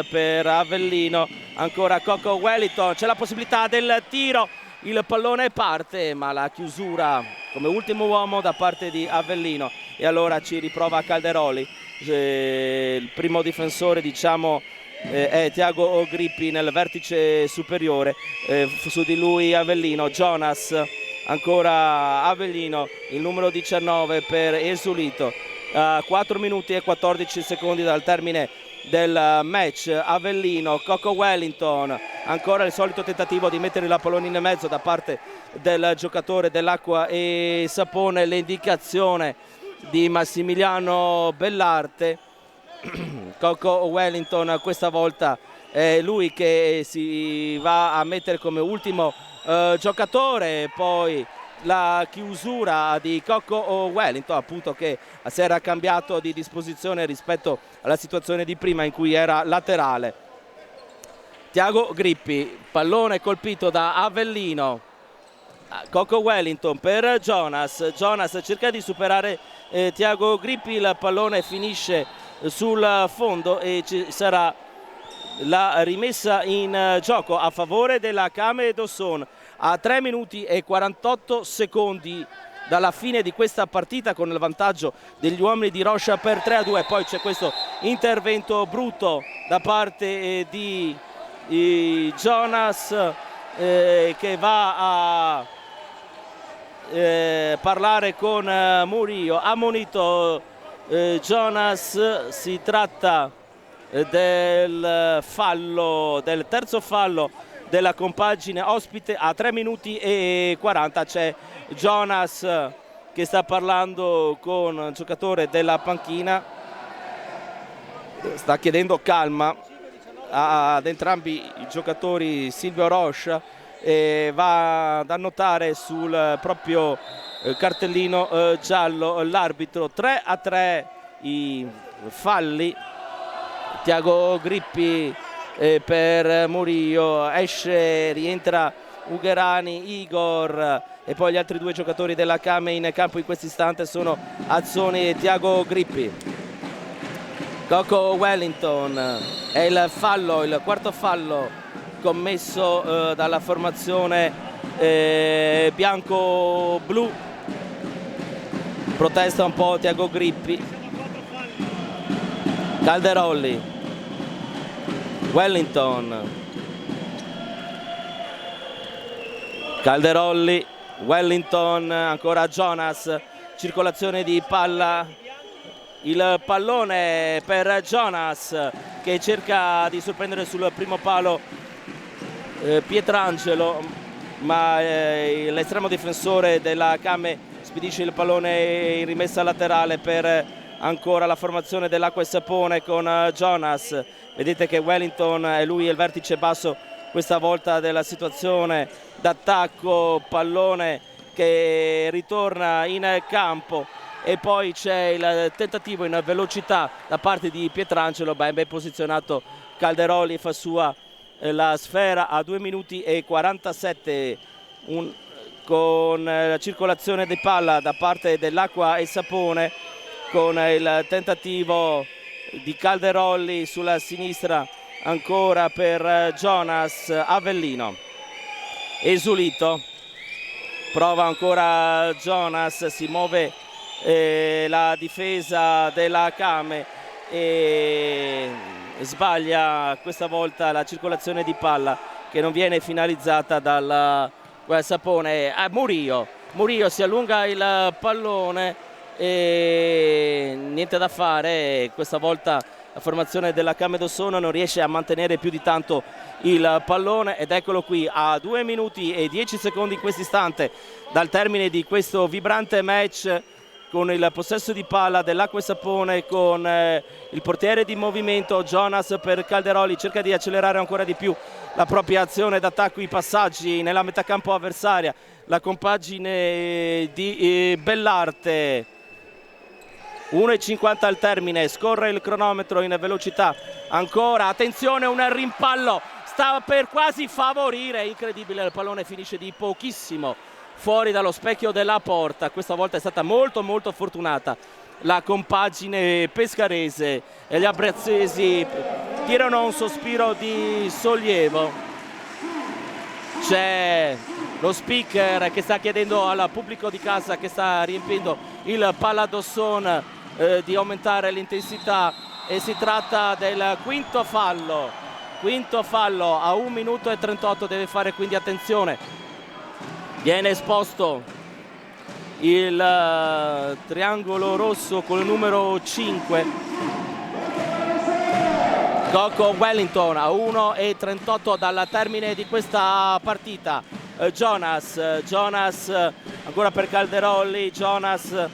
per Avellino, ancora Coco Wellington, c'è la possibilità del tiro, il pallone parte ma la chiusura come ultimo uomo da parte di Avellino, e allora ci riprova Calderoli. Il primo difensore, diciamo, è Tiago Grippi nel vertice superiore, su di lui Avellino, Jonas, ancora Avellino, il numero 19 per Esulito. 4 minuti e 14 secondi dal termine del match. Avellino, Coco Wellington, ancora il solito tentativo di mettere la pallone in mezzo da parte del giocatore dell'Acqua e Sapone, l'indicazione di Massimiliano Bellarte. Coco Wellington questa volta è lui che si va a mettere come ultimo giocatore, poi la chiusura di Coco Wellington, appunto, che si era cambiato di disposizione rispetto alla situazione di prima in cui era laterale. Tiago Grippi, pallone colpito da Avellino, Coco Wellington per Jonas cerca di superare Tiago Grippi, il pallone finisce sul fondo e ci sarà la rimessa in gioco a favore della Came d'Ossona a 3 minuti e 48 secondi dalla fine di questa partita, con il vantaggio degli uomini di Roscia per 3-2. Poi c'è questo intervento brutto da parte di Jonas che va a parlare con Murillo. Ammonito Jonas, si tratta del terzo fallo della compagine ospite. A 3 minuti e 40 c'è Jonas che sta parlando con il giocatore della panchina, sta chiedendo calma ad entrambi i giocatori. Silvio Rocha va ad annotare sul proprio cartellino giallo l'arbitro. 3-3 i falli. Tiago Grippi per Murillo, esce, rientra Ugherani, Igor e poi gli altri due giocatori della Came in campo in questo istante sono Azzoni e Tiago Grippi. Coco Wellington, è il quarto fallo commesso dalla formazione bianco-blu. Protesta un po' Tiago Grippi. Calderoli, Wellington, ancora Jonas, circolazione di palla, il pallone per Jonas che cerca di sorprendere sul primo palo Pietrangelo, ma l'estremo difensore della Came spedisce il pallone in rimessa laterale per ancora la formazione dell'Acqua e Sapone con Jonas. Vedete che Wellington è lui il vertice basso questa volta della situazione d'attacco, pallone che ritorna in campo e poi c'è il tentativo in velocità da parte di Pietrangelo. Ben posizionato Calderoli, fa sua la sfera a 2 minuti e 47 con la circolazione di palla da parte dell'Acqua e Sapone, con il tentativo di Calderoli sulla sinistra ancora per Jonas. Avellino, Esulito prova ancora Jonas, si muove la difesa della Kame e sbaglia questa volta la circolazione di palla che non viene finalizzata dal Sapone. Murillo si allunga il pallone e niente da fare, questa volta la formazione della Kame Dossono non riesce a mantenere più di tanto il pallone ed eccolo qui a 2 minuti e 10 secondi in questo istante dal termine di questo vibrante match, con il possesso di palla dell'Acqua e Sapone, con il portiere di movimento Jonas per Calderoli, cerca di accelerare ancora di più la propria azione d'attacco, i passaggi nella metà campo avversaria, la compagine di Bellarte. 1,50 al termine, scorre il cronometro in velocità ancora, attenzione, un rimpallo, stava per quasi favorire, incredibile, il pallone finisce di pochissimo fuori dallo specchio della porta. Questa volta è stata molto fortunata la compagine pescarese e gli abruzzesi tirano un sospiro di sollievo. C'è lo speaker che sta chiedendo al pubblico di casa che sta riempiendo il Paladosson di aumentare l'intensità e si tratta del quinto fallo a 1 minuto e 38, deve fare quindi attenzione. Viene esposto il triangolo rosso col numero 5, Coco Wellington a 1,38 dal termine di questa partita. Jonas ancora per Calderoli, Jonas,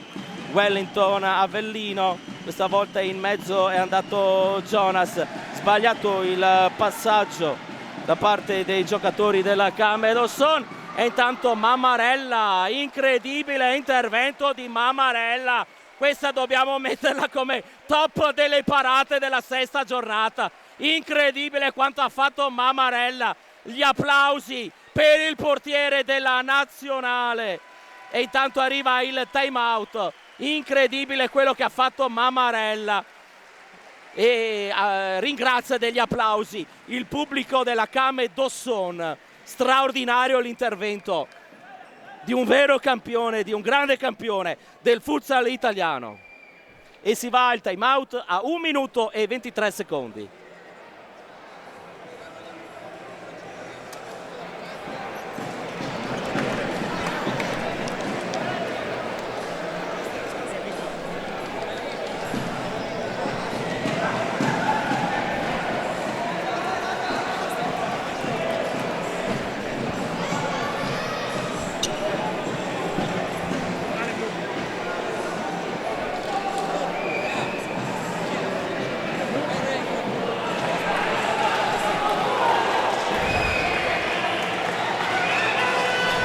Wellington, Avellino, questa volta in mezzo è andato Jonas, sbagliato il passaggio da parte dei giocatori della Kame Dossono. E intanto Mammarella, incredibile intervento di Mammarella, questa dobbiamo metterla come top delle parate della sesta giornata, incredibile quanto ha fatto Mammarella, gli applausi per il portiere della nazionale. E intanto arriva il time out, incredibile quello che ha fatto Mammarella e ringrazia degli applausi il pubblico della Kame Dossono. Straordinario l'intervento di un vero campione, di un grande campione del futsal italiano. E si va al time out a 1 minuto e 23 secondi.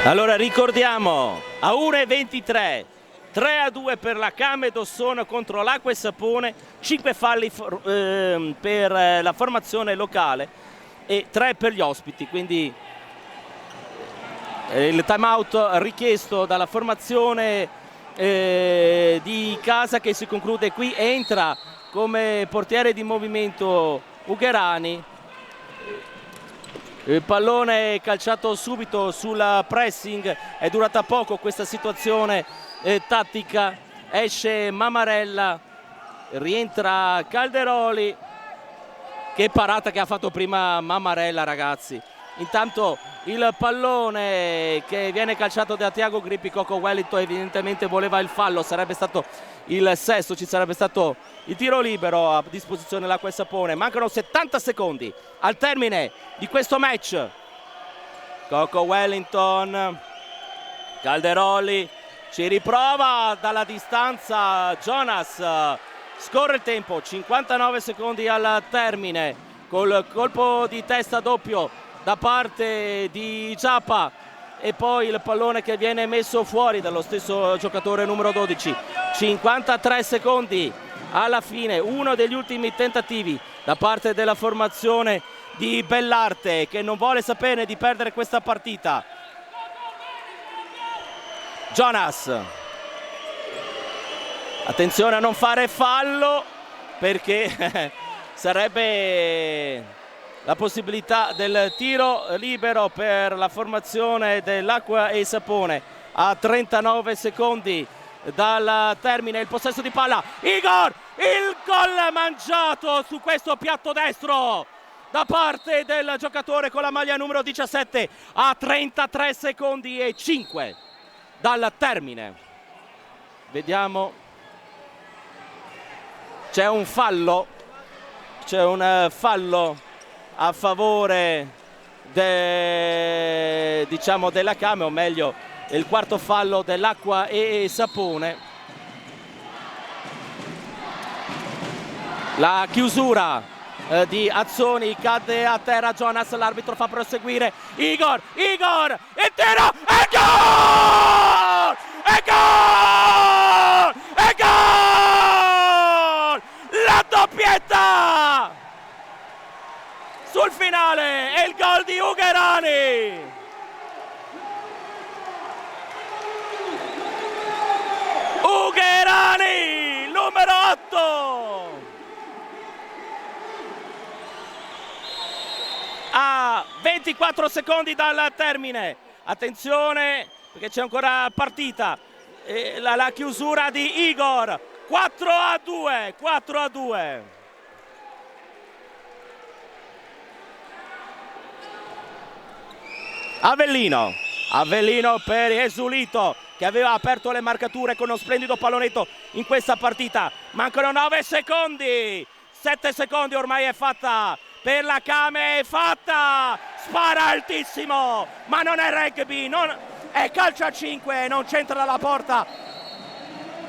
Allora ricordiamo a 1,23, 3-2 per la Kame Dossono contro l'Acqua e Sapone, 5 falli per la formazione locale e 3 per gli ospiti, quindi il time out richiesto dalla formazione di casa che si conclude qui. Entra come portiere di movimento Ugherani. Il pallone calciato subito sul pressing, è durata poco questa situazione tattica, esce Mammarella, rientra Calderoli, che parata che ha fatto prima Mammarella, ragazzi. Intanto il pallone che viene calciato da Tiago Grippi, Coco Wellington evidentemente voleva il fallo, sarebbe stato il sesto, ci sarebbe stato il tiro libero a disposizione dell'Acqua e Sapone. Mancano 70 secondi al termine di questo match. Coco Wellington, Calderoli, ci riprova dalla distanza Jonas, scorre il tempo, 59 secondi al termine, col colpo di testa doppio da parte di Giappa e poi il pallone che viene messo fuori dallo stesso giocatore numero 12. 53 secondi alla fine, uno degli ultimi tentativi da parte della formazione di Bellarte, che non vuole sapere di perdere questa partita. Jonas, attenzione a non fare fallo perché sarebbe la possibilità del tiro libero per la formazione dell'Acqua e Sapone. a 39 secondi dal termine. Il possesso di palla, Igor, il gol mangiato su questo piatto destro da parte del giocatore con la maglia numero 17 a 33 secondi e 5 dal termine. Vediamo, c'è un fallo a favore della Kame, o meglio il quarto fallo dell'Acqua e Sapone. La chiusura di Azzoni, cade a terra Jonas, l'arbitro fa proseguire, Igor, il tiro, e gol! E gol! E gol! La doppietta! Sul finale è il gol di Ugherani! Ugherani, numero 8! A 24 secondi dal termine, attenzione perché c'è ancora partita, la chiusura di Igor, 4-2. Avellino per Esulito, che aveva aperto le marcature con uno splendido pallonetto in questa partita. Mancano 9 secondi, 7 secondi, ormai è fatta per la Kame, è fatta, spara altissimo, ma non è rugby, è calcio a 5, non c'entra dalla porta.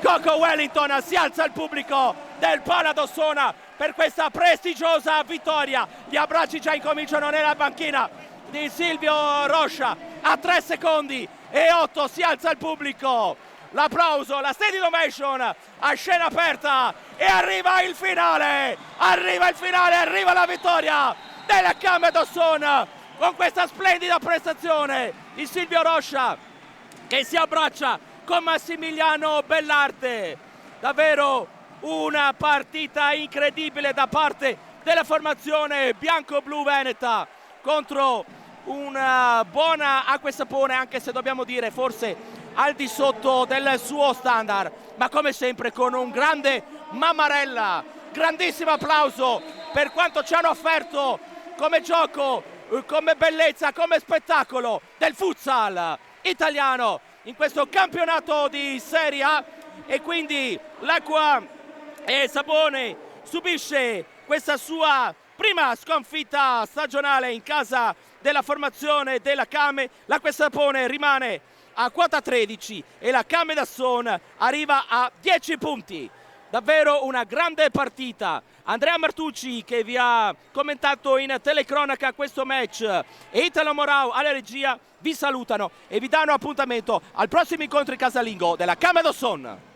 Coco Wellington, si alza il pubblico del Palladossona per questa prestigiosa vittoria. Gli abbracci già incominciano nella panchina di Silvio Roscia. A 3 secondi e 8 si alza il pubblico, l'applauso, la standing ovation a scena aperta, e arriva il finale, arriva la vittoria della Kame Dosson con questa splendida prestazione di Silvio Roscia che si abbraccia con Massimiliano Bellarte. Davvero una partita incredibile da parte della formazione bianco-blu veneta contro una buona Acqua e Sapone, anche se dobbiamo dire forse al di sotto del suo standard, ma come sempre con un grande Mammarella. Grandissimo applauso per quanto ci hanno offerto come gioco, come bellezza, come spettacolo del futsal italiano in questo campionato di Serie A. E quindi l'Acqua e Sapone subisce questa sua prima sconfitta stagionale in casa della formazione della Kame. L'Acqua e Sapone rimane a quota 13 e la Kame Dosson arriva a 10 punti. Davvero una grande partita. Andrea Martucci, che vi ha commentato in telecronaca questo match, e Italo Morau alla regia vi salutano e vi danno appuntamento al prossimo incontro casalingo della Kame Dosson.